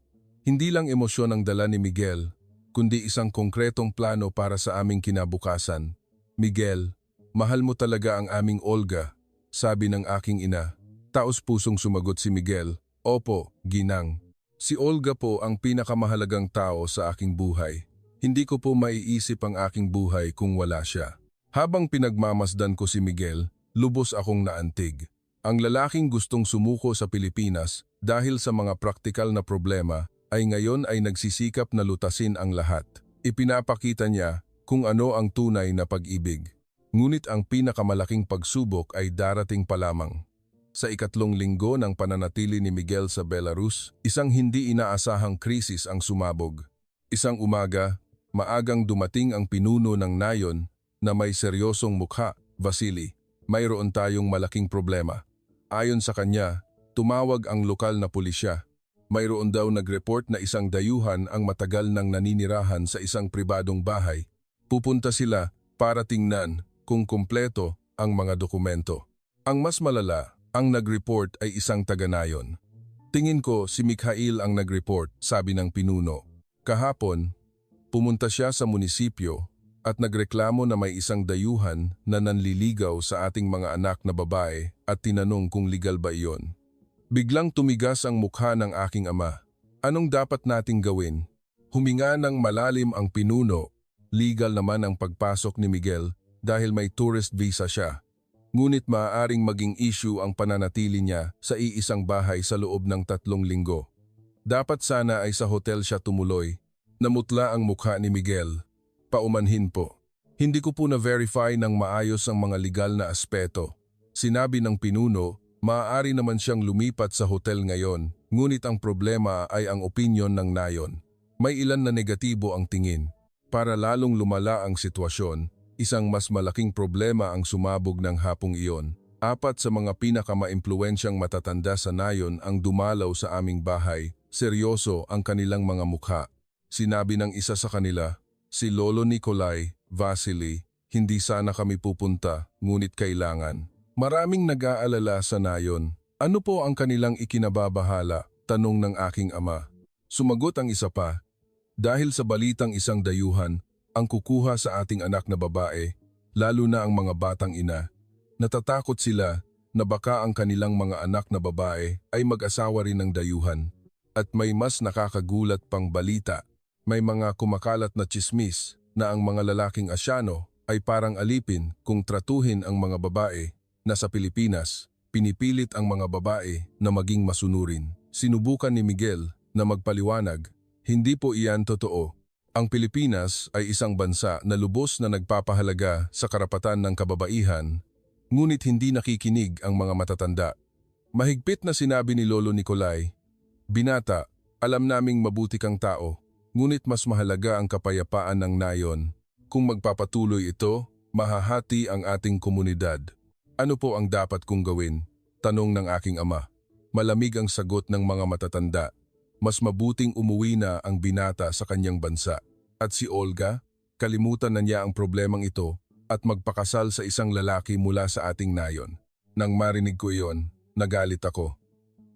Hindi lang emosyon ang dala ni Miguel, kundi isang konkretong plano para sa aming kinabukasan. Miguel, mahal mo talaga ang aming Olga, sabi ng aking ina. Taos-pusong sumagot si Miguel. Opo, ginang. Si Olga po ang pinakamahalagang tao sa aking buhay. Hindi ko po maiisip ang aking buhay kung wala siya. Habang pinagmamasdan ko si Miguel, lubos akong naantig. Ang lalaking gustong sumuko sa Pilipinas dahil sa mga praktikal na problema ay ngayon ay nagsisikap na lutasin ang lahat. Ipinapakita niya kung ano ang tunay na pag-ibig. Ngunit ang pinakamalaking pagsubok ay darating pa lamang. Sa ikatlong linggo ng pananatili ni Miguel sa Belarus, isang hindi inaasahang krisis ang sumabog. Isang umaga, maagang dumating ang pinuno ng nayon na may seryosong mukha, Vasily. Mayroon tayong malaking problema. Ayon sa kanya, tumawag ang lokal na pulisya. Mayroon daw nag-report na isang dayuhan ang matagal nang naninirahan sa isang pribadong bahay. Pupunta sila para tingnan kung kumpleto ang mga dokumento. Ang mas malala, ang nag-report ay isang taga-nayon. Tingin ko si Mikhail ang nag-report, sabi ng pinuno. Kahapon, pumunta siya sa munisipyo at nagreklamo na may isang dayuhan na nanliligaw sa ating mga anak na babae at tinanong kung legal ba iyon. Biglang tumigas ang mukha ng aking ama. Anong dapat nating gawin? Huminga ng malalim ang pinuno. Legal naman ang pagpasok ni Miguel dahil may tourist visa siya. Ngunit maaaring maging issue ang pananatili niya sa iisang bahay sa loob ng 3 linggo. Dapat sana ay sa hotel siya tumuloy. Namutla ang mukha ni Miguel. Paumanhin po. Hindi ko po na-verify ng maayos ang mga legal na aspeto. Sinabi ng pinuno, maaari naman siyang lumipat sa hotel ngayon, ngunit ang problema ay ang opinyon ng nayon. May ilan na negatibo ang tingin. Para lalong lumala ang sitwasyon, isang mas malaking problema ang sumabog ng hapong iyon. 4 sa mga pinakamaimpluwensyang matatanda sa nayon ang dumalaw sa aming bahay. Seryoso ang kanilang mga mukha. Sinabi ng isa sa kanila, si Lolo Nikolai, Vasily, hindi sana kami pupunta, ngunit kailangan. Maraming nag-aalala sa nayon. Ano po ang kanilang ikinababahala? Tanong ng aking ama. Sumagot ang isa pa, dahil sa balitang isang dayuhan, ang kukuha sa ating anak na babae, lalo na ang mga batang ina. Natatakot sila na baka ang kanilang mga anak na babae ay mag-asawa rin ng dayuhan. At may mas nakakagulat pang balita. May mga kumakalat na tsismis na ang mga lalaking Asyano ay parang alipin kung tratuhin ang mga babae na sa Pilipinas, pinipilit ang mga babae na maging masunurin. Sinubukan ni Miguel na magpaliwanag, hindi po iyan totoo. Ang Pilipinas ay isang bansa na lubos na nagpapahalaga sa karapatan ng kababaihan, ngunit hindi nakikinig ang mga matatanda. Mahigpit na sinabi ni Lolo Nikolai, Binata, alam naming mabuti kang tao, ngunit mas mahalaga ang kapayapaan ng nayon. Kung magpapatuloy ito, mahahati ang ating komunidad. Ano po ang dapat kong gawin? Tanong ng aking ama. Malamig ang sagot ng mga matatanda. Mas mabuting umuwi na ang binata sa kanyang bansa. At si Olga, kalimutan na niya ang problemang ito at magpakasal sa isang lalaki mula sa ating nayon. Nang marinig ko iyon, nagalit ako.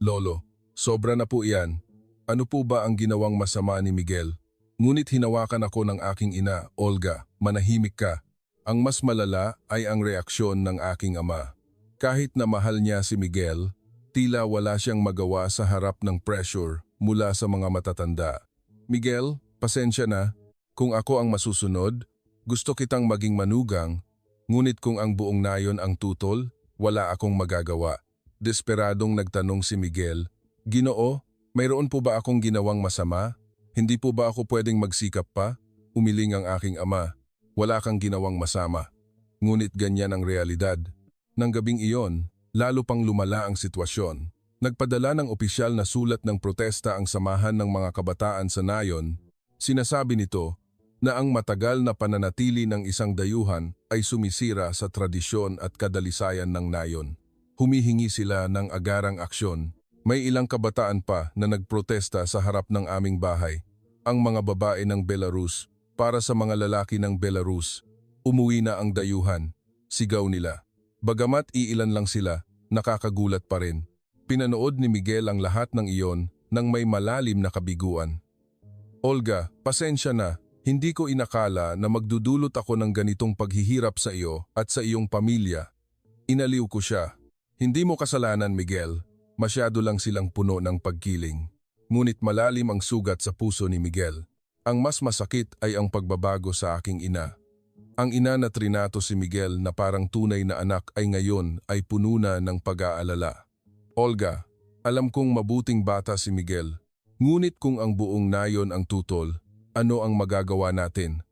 Lolo, sobra na po iyan. Ano po ba ang ginawang masama ni Miguel? Ngunit hinawakan ako ng aking ina, Olga, manahimik ka. Ang mas malala ay ang reaksyon ng aking ama. Kahit na mahal niya si Miguel, tila wala siyang magawa sa harap ng pressure mula sa mga matatanda. Miguel, pasensya na. Kung ako ang masusunod, gusto kitang maging manugang, ngunit kung ang buong nayon ang tutol, wala akong magagawa. Desperadong nagtanong si Miguel, Ginoo, mayroon po ba akong ginawang masama? Hindi po ba ako pwedeng magsikap pa? Umiling ang aking ama. Wala kang ginawang masama. Ngunit ganyan ang realidad. Nang gabing iyon, lalo pang lumala ang sitwasyon. Nagpadala ng opisyal na sulat ng protesta ang samahan ng mga kabataan sa nayon Sinasabi nito na ang matagal na pananatili ng isang dayuhan ay sumisira sa tradisyon at kadalisayan ng nayon. Humihingi sila ng agarang aksyon. May ilang kabataan pa na nagprotesta sa harap ng aming bahay. Ang mga babae ng Belarus para sa mga lalaki ng Belarus. Umuwi na ang dayuhan. Sigaw nila. Bagamat iilan lang sila, nakakagulat pa rin. Pinanood ni Miguel ang lahat ng iyon nang may malalim na kabiguan. Olga, pasensya na. Hindi ko inakala na magdudulot ako ng ganitong paghihirap sa iyo at sa iyong pamilya. Inaliw ko siya. Hindi mo kasalanan, Miguel. Masyado lang silang puno ng pagkiling. Ngunit malalim ang sugat sa puso ni Miguel. Ang mas masakit ay ang pagbabago sa aking ina. Ang ina na trinato si Miguel na parang tunay na anak ay ngayon ay puno na ng pag-aalala. Olga, alam kong mabuting bata si Miguel. Ngunit kung ang buong nayon ang tutol, ano ang magagawa natin?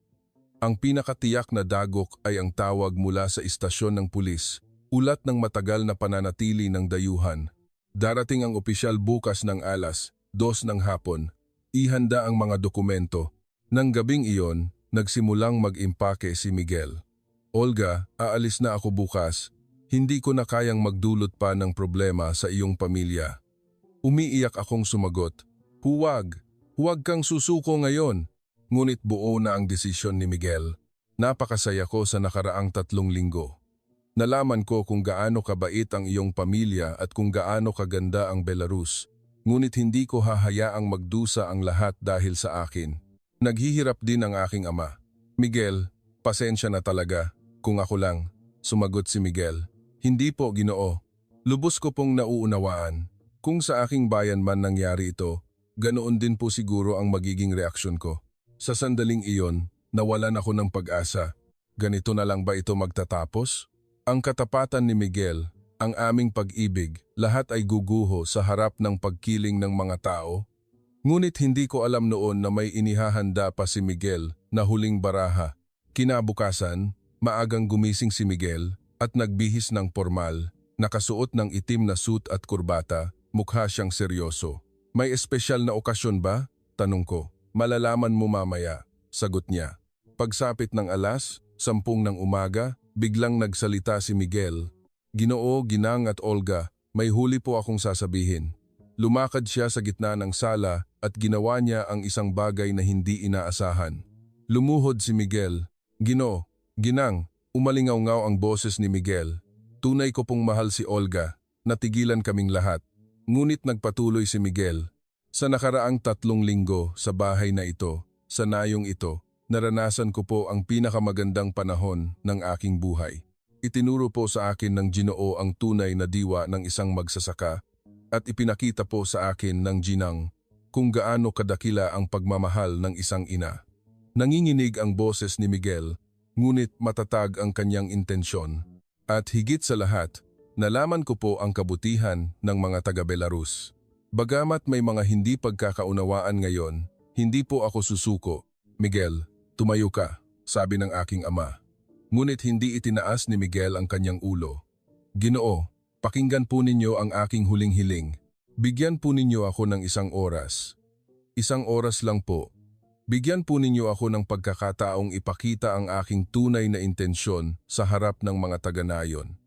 Ang pinakatiyak na dagok ay ang tawag mula sa istasyon ng pulis. Ulat ng matagal na pananatili ng dayuhan. Darating ang opisyal bukas ng alas 2 ng hapon. Ihanda ang mga dokumento. Nang gabing iyon, nagsimulang mag-impake si Miguel. Olga, aalis na ako bukas. Hindi ko na kayang magdulot pa ng problema sa iyong pamilya. Umiiyak akong sumagot. Huwag kang susuko ngayon. Ngunit buo na ang desisyon ni Miguel. Napakasaya ko sa nakaraang 3 linggo. Nalaman ko kung gaano kabait ang iyong pamilya at kung gaano kaganda ang Belarus. Ngunit hindi ko hahayaang magdusa ang lahat dahil sa akin. Naghihirap din ang aking ama. Miguel, pasensya na talaga. Kung ako lang, sumagot si Miguel. Hindi po, Ginoo. Lubos ko pong nauunawaan. Kung sa aking bayan man nangyari ito, ganoon din po siguro ang magiging reaksyon ko. Sa sandaling iyon, nawalan ako ng pag-asa. Ganito na lang ba ito magtatapos? Ang katapatan ni Miguel, ang aming pag-ibig, lahat ay guguho sa harap ng pagkiling ng mga tao. Ngunit hindi ko alam noon na may inihahanda pa si Miguel na huling baraha. Kinabukasan, maagang gumising si Miguel at nagbihis ng formal, nakasuot ng itim na suit at kurbata, mukha siyang seryoso. May espesyal na okasyon ba? Tanong ko. Malalaman mo mamaya, sagot niya. Pagsapit ng alas, 10 ng umaga, biglang nagsalita si Miguel. Ginoo, Ginang at Olga, may huli po akong sasabihin. Lumakad siya sa gitna ng sala at ginawa niya ang isang bagay na hindi inaasahan. Lumuhod si Miguel. Ginoo, Ginang, umalingaw-ngaw ang boses ni Miguel. Tunay ko pong mahal si Olga. Natigilan kaming lahat. Ngunit nagpatuloy si Miguel. Sa nakaraang 3 linggo sa bahay na ito, sa nayong ito, naranasan ko po ang pinakamagandang panahon ng aking buhay. Itinuro po sa akin ng Ginoo ang tunay na diwa ng isang magsasaka at ipinakita po sa akin ng Ginang kung gaano kadakila ang pagmamahal ng isang ina. Nanginginig ang boses ni Miguel, ngunit matatag ang kanyang intensyon. At higit sa lahat, nalaman ko po ang kabutihan ng mga taga-Belarus. Bagamat may mga hindi pagkakaunawaan ngayon, hindi po ako susuko. Miguel, tumayo ka, sabi ng aking ama. Ngunit hindi itinaas ni Miguel ang kanyang ulo. Ginoo, pakinggan po ninyo ang aking huling hiling. Bigyan po ninyo ako ng 1 oras. 1 oras lang po. Bigyan po ninyo ako ng pagkakataong ipakita ang aking tunay na intensyon sa harap ng mga taga-nayon.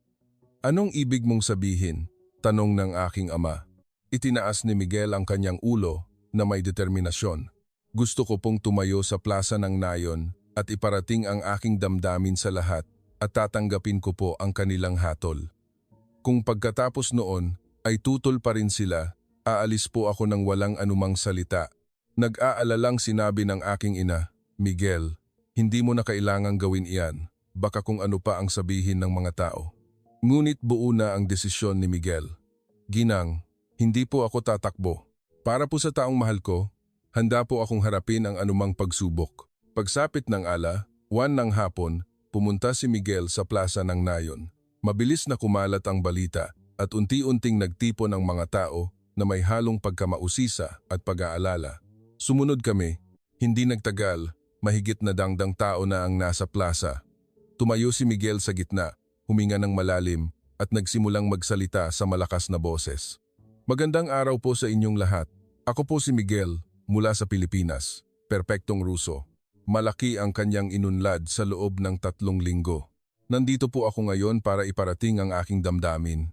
Anong ibig mong sabihin? Tanong ng aking ama. Itinaas ni Miguel ang kanyang ulo na may determinasyon. Gusto ko pong tumayo sa plaza ng nayon at iparating ang aking damdamin sa lahat at tatanggapin ko po ang kanilang hatol. Kung pagkatapos noon ay tutol pa rin sila, aalis po ako ng walang anumang salita. Nag-aalalang sinabi ng aking ina, Miguel, hindi mo na kailangang gawin iyan, baka kung ano pa ang sabihin ng mga tao. Ngunit buo na ang desisyon ni Miguel. Ginang, hindi po ako tatakbo. Para po sa taong mahal ko, handa po akong harapin ang anumang pagsubok. Pagsapit ng 1 ng hapon, pumunta si Miguel sa plaza ng nayon. Mabilis na kumalat ang balita at unti-unting nagtipon ang mga tao na may halong pagkamausisa at pag-aalala. Sumunod kami. Hindi nagtagal, mahigit na dangdang tao na ang nasa plaza. Tumayo si Miguel sa gitna, huminga ng malalim at nagsimulang magsalita sa malakas na boses. Magandang araw po sa inyong lahat. Ako po si Miguel, mula sa Pilipinas. perpektong Ruso. Malaki ang kanyang inunlad sa loob ng 3 linggo. Nandito po ako ngayon para iparating ang aking damdamin.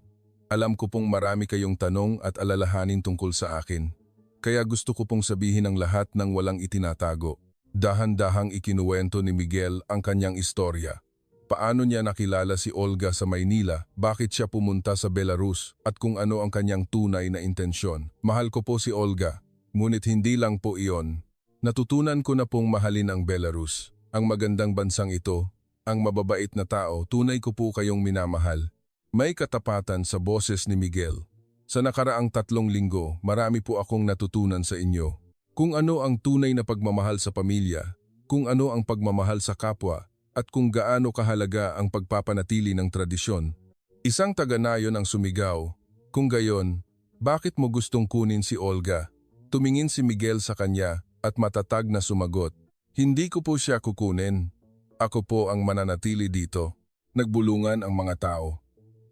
Alam ko pong marami kayong tanong at alalahanin tungkol sa akin. Kaya gusto ko pong sabihin ang lahat ng walang itinatago. Dahan-dahang ikinuwento ni Miguel ang kanyang istorya. Paano niya nakilala si Olga sa Maynila, bakit siya pumunta sa Belarus, at kung ano ang kanyang tunay na intensyon. Mahal ko po si Olga, ngunit hindi lang po iyon. Natutunan ko na pong mahalin ang Belarus, ang magandang bansang ito, ang mababait na tao, tunay ko po kayong minamahal. May katapatan sa boses ni Miguel. Sa nakaraang 3 linggo, marami po akong natutunan sa inyo. Kung ano ang tunay na pagmamahal sa pamilya, kung ano ang pagmamahal sa kapwa, at kung gaano kahalaga ang pagpapanatili ng tradisyon. Isang taga-nayon ang sumigaw. Kung gayon, bakit mo gustong kunin si Olga? Tumingin si Miguel sa kanya at matatag na sumagot. Hindi ko po siya kukunin. Ako po ang mananatili dito. Nagbulungan ang mga tao.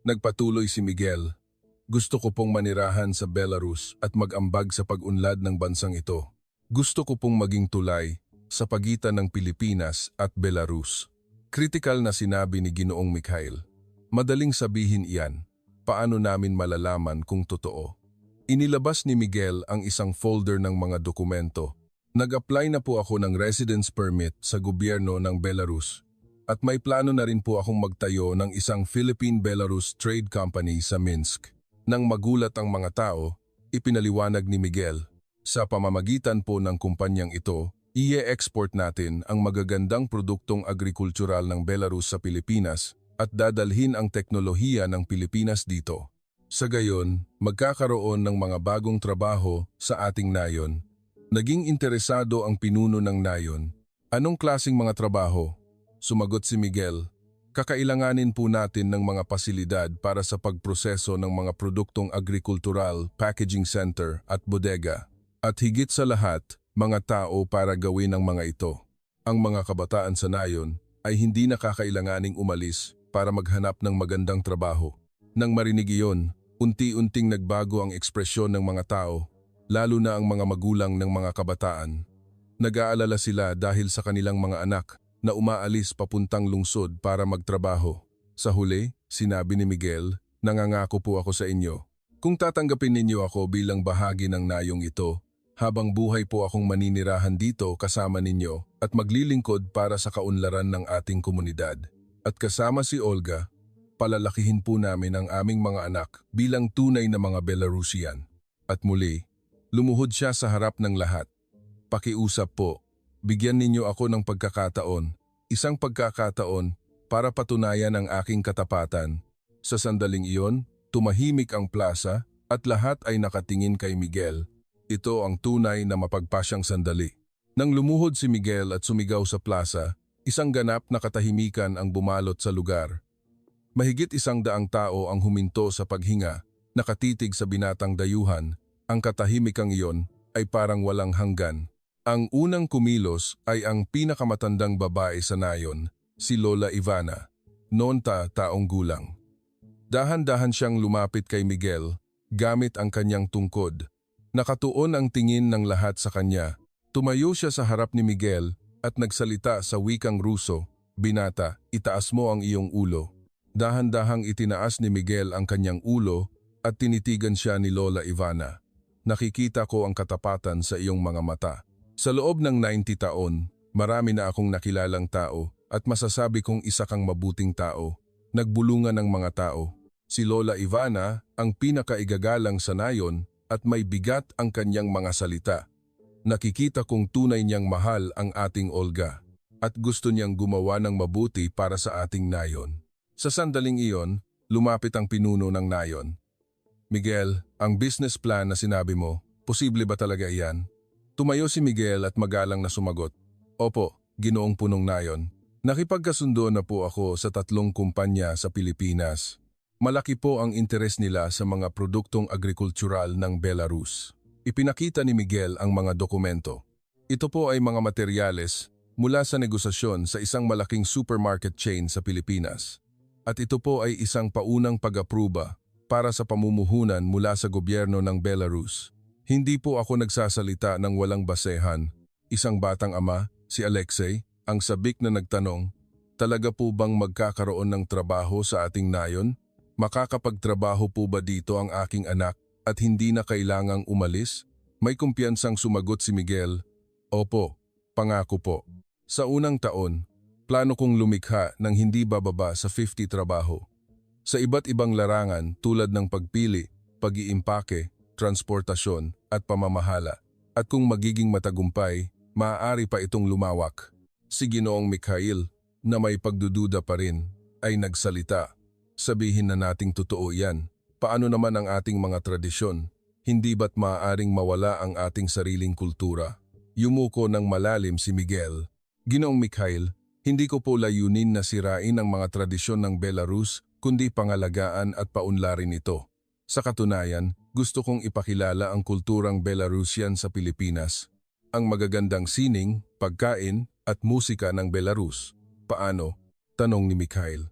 Nagpatuloy si Miguel. Gusto ko pong manirahan sa Belarus at mag-ambag sa pag-unlad ng bansang ito. Gusto ko pong maging tulay sa pagitan ng Pilipinas at Belarus. Kritikal na sinabi ni Ginoong Mikhail. Madaling sabihin iyan. Paano namin malalaman kung totoo? Inilabas ni Miguel ang isang folder ng mga dokumento. Nag-apply na po ako ng residence permit sa gobyerno ng Belarus. At may plano na rin po akong magtayo ng isang Philippine-Belarus Trade Company sa Minsk. Nang magulat ang mga tao, ipinaliwanag ni Miguel, sa pamamagitan po ng kumpanyang ito, i-export natin ang magagandang produktong agrikultural ng Belarus sa Pilipinas at dadalhin ang teknolohiya ng Pilipinas dito. Sa gayon, magkakaroon ng mga bagong trabaho sa ating nayon. Naging interesado ang pinuno ng nayon. Anong klaseng mga trabaho? Sumagot si Miguel. Kakailanganin po natin ng mga pasilidad para sa pagproseso ng mga produktong agrikultural, packaging center at bodega. At higit sa lahat, mga tao para gawin ang mga ito. Ang mga kabataan sa nayon ay hindi nakakailanganing umalis para maghanap ng magandang trabaho. Nang marinig iyon, unti-unting nagbago ang ekspresyon ng mga tao, lalo na ang mga magulang ng mga kabataan. Nag-aalala sila dahil sa kanilang mga anak na umaalis papuntang lungsod para magtrabaho. Sa huli, sinabi ni Miguel, nangangako po ako sa inyo. Kung tatanggapin ninyo ako bilang bahagi ng nayong ito, habang buhay po akong maninirahan dito kasama ninyo at maglilingkod para sa kaunlaran ng ating komunidad. At kasama si Olga, palalakihin po namin ang aming mga anak bilang tunay na mga Belarusian. At muli, lumuhod siya sa harap ng lahat. Pakiusap po. Bigyan ninyo ako ng pagkakataon, isang pagkakataon para patunayan ang aking katapatan. Sa sandaling iyon, tumahimik ang plaza at lahat ay nakatingin kay Miguel. Ito ang tunay na mapagpasyang sandali. Nang lumuhod si Miguel at sumigaw sa plaza, isang ganap na katahimikan ang bumalot sa lugar. Mahigit 100 tao ang huminto sa paghinga, nakatitig sa binatang dayuhan. Ang katahimikang iyon ay parang walang hanggan. Ang unang kumilos ay ang pinakamatandang babae sa nayon, si Lola Ivana, noon taong gulang. Dahan-dahan siyang lumapit kay Miguel, gamit ang kanyang tungkod. Nakatuon ang tingin ng lahat sa kanya. Tumayo siya sa harap ni Miguel at nagsalita sa wikang Ruso, "Binata, itaas mo ang iyong ulo." Dahan-dahang itinaas ni Miguel ang kanyang ulo at tinitigan siya ni Lola Ivana. "Nakikita ko ang katapatan sa iyong mga mata. Sa loob ng 90 taon, marami na akong nakilalang tao at masasabi kong isa kang mabuting tao." Nagbulungan ng mga tao. Si Lola Ivana ang pinakaigagalang sa nayon at may bigat ang kanyang mga salita. Nakikita kong tunay niyang mahal ang ating Olga at gusto niyang gumawa ng mabuti para sa ating nayon. Sa sandaling iyon, lumapit ang pinuno ng nayon. "Miguel, ang business plan na sinabi mo, posible ba talaga iyan?" Tumayo si Miguel at magalang na sumagot, "Opo, Ginoong Punong Nayon. Nakipagkasundo na po ako sa 3 kumpanya sa Pilipinas. Malaki po ang interes nila sa mga produktong agrikultural ng Belarus." Ipinakita ni Miguel ang mga dokumento. Ito po ay mga materyales mula sa negosasyon sa isang malaking supermarket chain sa Pilipinas. At ito po ay isang paunang pag-apruba para sa pamumuhunan mula sa gobyerno ng Belarus. Hindi po ako nagsasalita ng walang basehan. Isang batang ama, si Alexei, ang sabik na nagtanong, talaga po bang magkakaroon ng trabaho sa ating nayon? Makakapagtrabaho po ba dito ang aking anak at hindi na kailangang umalis? May kumpiyansang sumagot si Miguel, opo, pangako po. Sa unang taon, plano kong lumikha ng hindi bababa sa 50 trabaho. Sa iba't ibang larangan tulad ng pagpili, pag-iimpake, transportasyon at pamamahala. At kung magiging matagumpay, maaari pa itong lumawak. Si Ginoong Mikhail, na may pagdududa pa rin, ay nagsalita. Sabihin na nating totoo yan. Paano naman ang ating mga tradisyon? Hindi ba't maaaring mawala ang ating sariling kultura? Yumuko ng malalim si Miguel. Ginoong Mikhail, hindi ko po layunin na sirain ang mga tradisyon ng Belarus, kundi pangalagaan at paunlarin ito. Sa katunayan, gusto kong ipakilala ang kulturang Belarusian sa Pilipinas. Ang magagandang sining, pagkain at musika ng Belarus. Paano? Tanong ni Mikhail.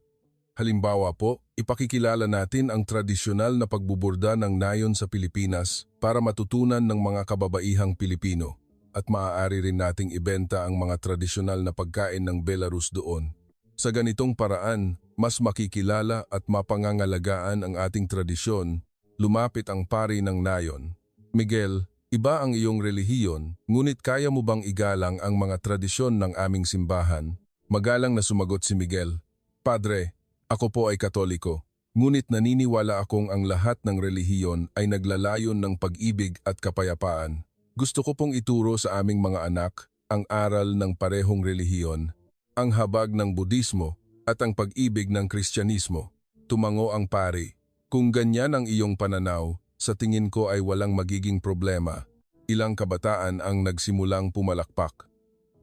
Halimbawa po, ipakikilala natin ang tradisyonal na pagbuburda ng nayon sa Pilipinas para matutunan ng mga kababaihang Pilipino at maaari rin nating ibenta ang mga tradisyonal na pagkain ng Belarus doon. Sa ganitong paraan, mas makikilala at mapangangalagaan ang ating tradisyon, lumapit ang pari ng nayon. Miguel, iba ang iyong relihiyon, ngunit kaya mo bang igalang ang mga tradisyon ng aming simbahan? Magalang na sumagot si Miguel, Padre, ako po ay Katoliko, ngunit naniniwala akong ang lahat ng relihiyon ay naglalayon ng pag-ibig at kapayapaan. Gusto ko pong ituro sa aming mga anak ang aral ng parehong relihiyon, ang habag ng Budismo at ang pag-ibig ng Kristyanismo. Tumango ang pari. Kung ganyan ang iyong pananaw, sa tingin ko ay walang magiging problema. Ilang kabataan ang nagsimulang pumalakpak.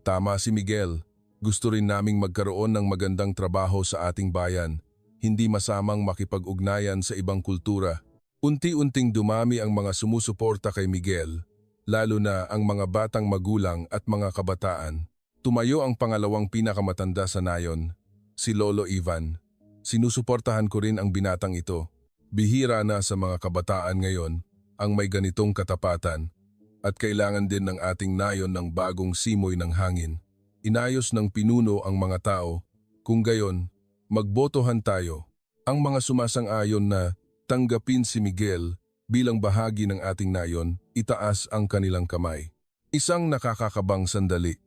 Tama si Miguel. Gusto rin naming magkaroon ng magandang trabaho sa ating bayan, hindi masamang makipag-ugnayan sa ibang kultura. Unti-unting dumami ang mga sumusuporta kay Miguel, lalo na ang mga batang magulang at mga kabataan. Tumayo ang pangalawang pinakamatanda sa nayon, si Lolo Ivan. Sinusuportahan ko rin ang binatang ito. Bihira na sa mga kabataan ngayon ang may ganitong katapatan at kailangan din ng ating nayon ng bagong simoy ng hangin. Inayos ng pinuno ang mga tao, kung gayon, magbotohan tayo. Ang mga sumasang-ayon na tanggapin si Miguel bilang bahagi ng ating nayon, itaas ang kanilang kamay. Isang nakakakabang sandali.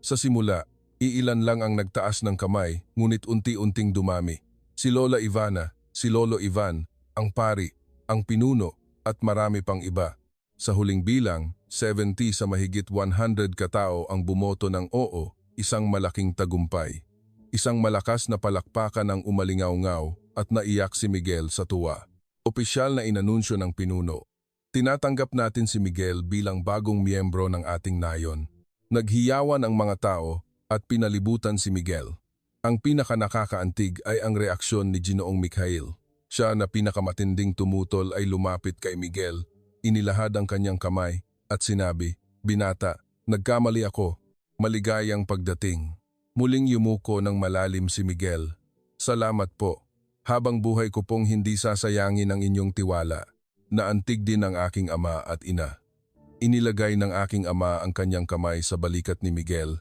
Sa simula, iilan lang ang nagtaas ng kamay, ngunit unti-unting dumami. Si Lola Ivana, si Lolo Ivan, ang pari, ang pinuno, at marami pang iba. Sa huling bilang, 70 sa mahigit 100 katao ang bumoto ng oo, isang malaking tagumpay. Isang malakas na palakpakan ang umalingaw-ngaw at naiyak si Miguel sa tuwa. Opisyal na inanunsyo ng pinuno. Tinatanggap natin si Miguel bilang bagong miyembro ng ating nayon. Naghiyawan ang mga tao at pinalibutan si Miguel. Ang pinakanakakaantig ay ang reaksyon ni Ginoong Mikhail. Siya na pinakamatinding tumutol ay lumapit kay Miguel, inilahad ang kanyang kamay at sinabi, Binata, nagkamali ako. Maligayang pagdating. Muling yumuko ng malalim si Miguel. Salamat po. Habang buhay ko pong hindi sasayangin ang inyong tiwala. Naantig din ng aking ama at ina. Inilagay ng aking ama ang kanyang kamay sa balikat ni Miguel.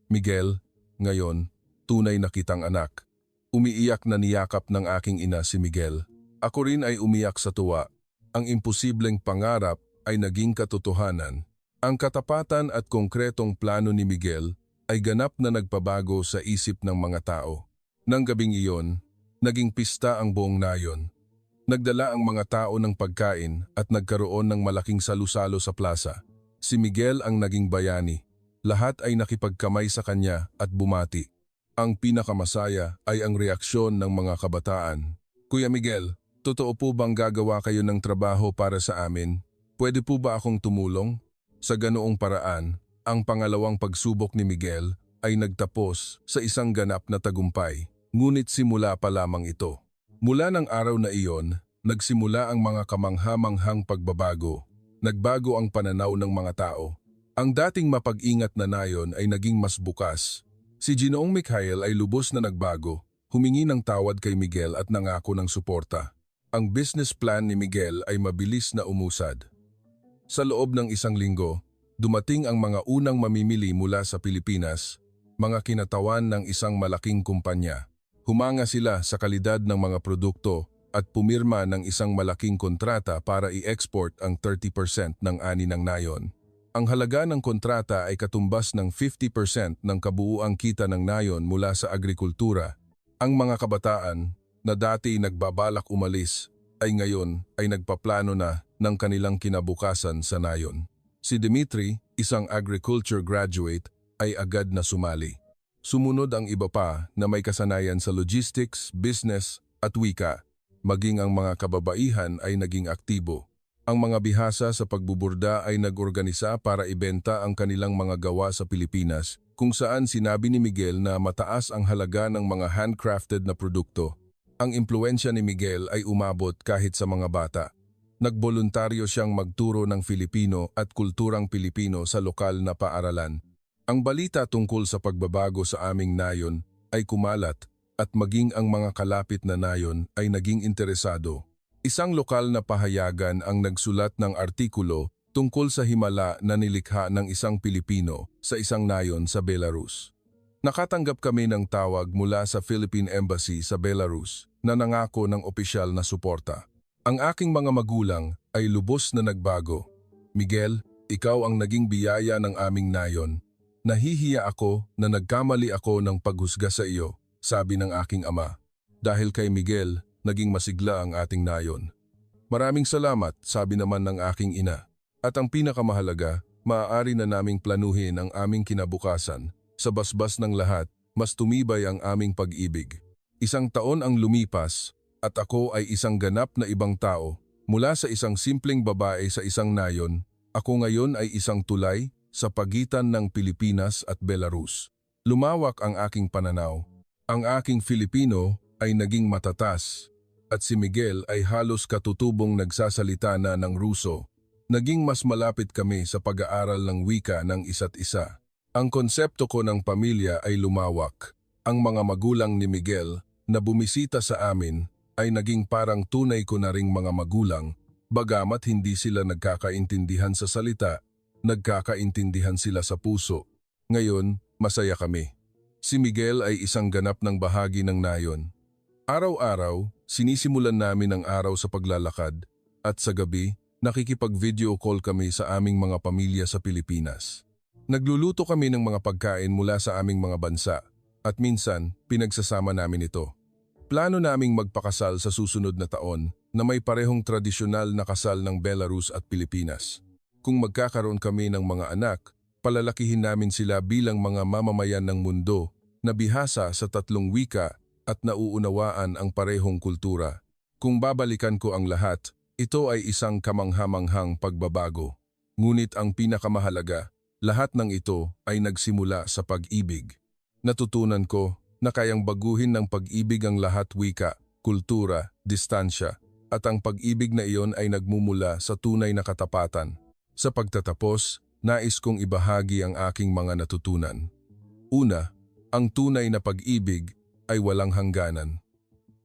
Miguel, ngayon, tunay na kitang anak. Umiiyak na niyakap ng aking ina si Miguel. Ako rin ay umiyak sa tuwa. Ang imposibleng pangarap ay naging katotohanan. Ang katapatan at konkretong plano ni Miguel ay ganap na nagpabago sa isip ng mga tao. Nang gabing iyon, naging pista ang buong nayon. Nagdala ang mga tao ng pagkain at nagkaroon ng malaking salusalo sa plaza. Si Miguel ang naging bayani. Lahat ay nakipagkamay sa kanya at bumati. Ang pinakamasaya ay ang reaksyon ng mga kabataan. Kuya Miguel, totoo po bang gagawa kayo ng trabaho para sa amin? Pwede po ba akong tumulong? Sa ganoong paraan, ang pangalawang pagsubok ni Miguel ay nagtapos sa isang ganap na tagumpay. Ngunit simula pa lamang ito. Mula ng araw na iyon, nagsimula ang mga kamangha-manghang pagbabago. Nagbago ang pananaw ng mga tao. Ang dating mapag-ingat na nayon ay naging mas bukas. Si Ginoong Mikhail ay lubos na nagbago, humingi ng tawad kay Miguel at nangako ng suporta. Ang business plan ni Miguel ay mabilis na umusad. Sa loob ng isang linggo, Dumating ang mga unang mamimili mula sa Pilipinas, mga kinatawan ng isang malaking kumpanya. Humanga sila sa kalidad ng mga produkto at pumirma ng isang malaking kontrata para i-export ang 30% ng ani ng nayon. Ang halaga ng kontrata ay katumbas ng 50% ng kabuuang kita ng nayon mula sa agrikultura. Ang mga kabataan na dati nagbabalak umalis ay ngayon ay nagpaplano na ng kanilang kinabukasan sa nayon. Si Dimitri, isang agriculture graduate, ay agad na sumali. Sumunod ang iba pa na may kasanayan sa logistics, business at wika. Maging ang mga kababaihan ay naging aktibo. Ang mga bihasa sa pagbuburda ay nag-organisa para ibenta ang kanilang mga gawa sa Pilipinas, kung saan sinabi ni Miguel na mataas ang halaga ng mga handcrafted na produkto. Ang impluensya ni Miguel ay umabot kahit sa mga bata. Nagboluntaryo siyang magturo ng Filipino at kulturang Pilipino sa lokal na paaralan. Ang balita tungkol sa pagbabago sa aming nayon ay kumalat at maging ang mga kalapit na nayon ay naging interesado. Isang lokal na pahayagan ang nagsulat ng artikulo tungkol sa himala na nilikha ng isang Pilipino sa isang nayon sa Belarus. Nakatanggap kami ng tawag mula sa Philippine Embassy sa Belarus na nangako ng opisyal na suporta. Ang aking mga magulang ay lubos na nagbago. Miguel, ikaw ang naging biyaya ng aming nayon. Nahihiya ako na nagkamali ako ng paghusga sa iyo, sabi ng aking ama. Dahil kay Miguel, naging masigla ang ating nayon. Maraming salamat, sabi naman ng aking ina. At ang pinakamahalaga, maaari na naming planuhin ang aming kinabukasan. Sa basbas ng lahat, mas tumibay ang aming pag-ibig. Isang taon ang lumipas, at ako ay isang ganap na ibang tao. Mula sa isang simpleng babae sa isang nayon, ako ngayon ay isang tulay sa pagitan ng Pilipinas at Belarus. Lumawak ang aking pananaw. Ang aking Filipino ay naging matatas, at si Miguel ay halos katutubong nagsasalita na ng Ruso. Naging mas malapit kami sa pag-aaral ng wika ng isa't isa. Ang konsepto ko ng pamilya ay lumawak. Ang mga magulang ni Miguel na bumisita sa amin ay naging parang tunay ko na ring mga magulang, bagamat hindi sila nagkakaintindihan sa salita, nagkakaintindihan sila sa puso. Ngayon, masaya kami. Si Miguel ay isang ganap ng bahagi ng nayon. Araw-araw, sinisimulan namin ang araw sa paglalakad at sa gabi, nakikipag-video call kami sa aming mga pamilya sa Pilipinas. Nagluluto kami ng mga pagkain mula sa aming mga bansa at minsan pinagsasama namin ito. Plano naming magpakasal sa susunod na taon na may parehong tradisyonal na kasal ng Belarus at Pilipinas. Kung magkakaroon kami ng mga anak, palalakihin namin sila bilang mga mamamayan ng mundo na bihasa sa tatlong wika at nauunawaan ang parehong kultura. Kung babalikan ko ang lahat, ito ay isang kamangha-manghang pagbabago. Ngunit ang pinakamahalaga, lahat ng ito ay nagsimula sa pag-ibig. Natutunan ko na kayang baguhin ng pag-ibig ang lahat wika, kultura, distansya, at ang pag-ibig na iyon ay nagmumula sa tunay na katapatan. Sa pagtatapos, nais kong ibahagi ang aking mga natutunan. Una, ang tunay na pag-ibig ay walang hangganan.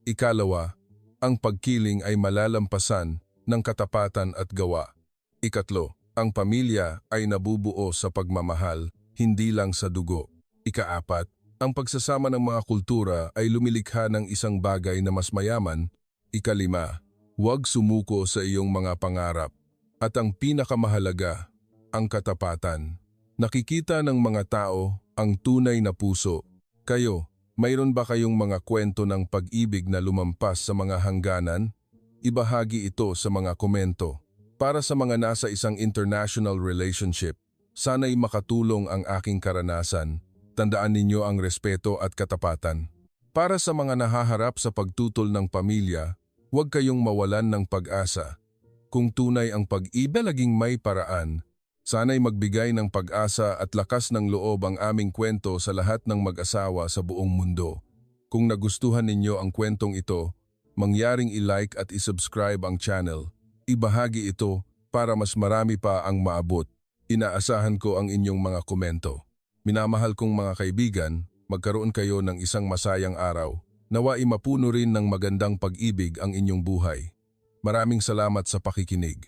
Ikalawa, ang pagkiling ay malalampasan ng katapatan at gawa. Ikatlo, ang pamilya ay nabubuo sa pagmamahal, hindi lang sa dugo. Ikaapat, ang pagsasama ng mga kultura ay lumilikha ng isang bagay na mas mayaman. Ikalima, huwag sumuko sa iyong mga pangarap. At ang pinakamahalaga, ang katapatan. Nakikita ng mga tao ang tunay na puso. Kayo, mayroon ba kayong mga kwento ng pag-ibig na lumampas sa mga hangganan? Ibahagi ito sa mga komento. Para sa mga nasa isang international relationship, sana'y makatulong ang aking karanasan. Tandaan ninyo ang respeto at katapatan. Para sa mga nahaharap sa pagtutol ng pamilya, huwag kayong mawalan ng pag-asa. Kung tunay ang pag-ibig, laging may paraan. Sana'y magbigay ng pag-asa at lakas ng loob ang aming kwento sa lahat ng mag-asawa sa buong mundo. Kung nagustuhan ninyo ang kwentong ito, mangyaring i-like at i-subscribe ang channel. Ibahagi ito para mas marami pa ang maabot. Inaasahan ko ang inyong mga komento. Minamahal kong mga kaibigan, magkaroon kayo ng isang masayang araw. Nawa'y mapuno rin ng magandang pag-ibig ang inyong buhay. Maraming salamat sa pakikinig.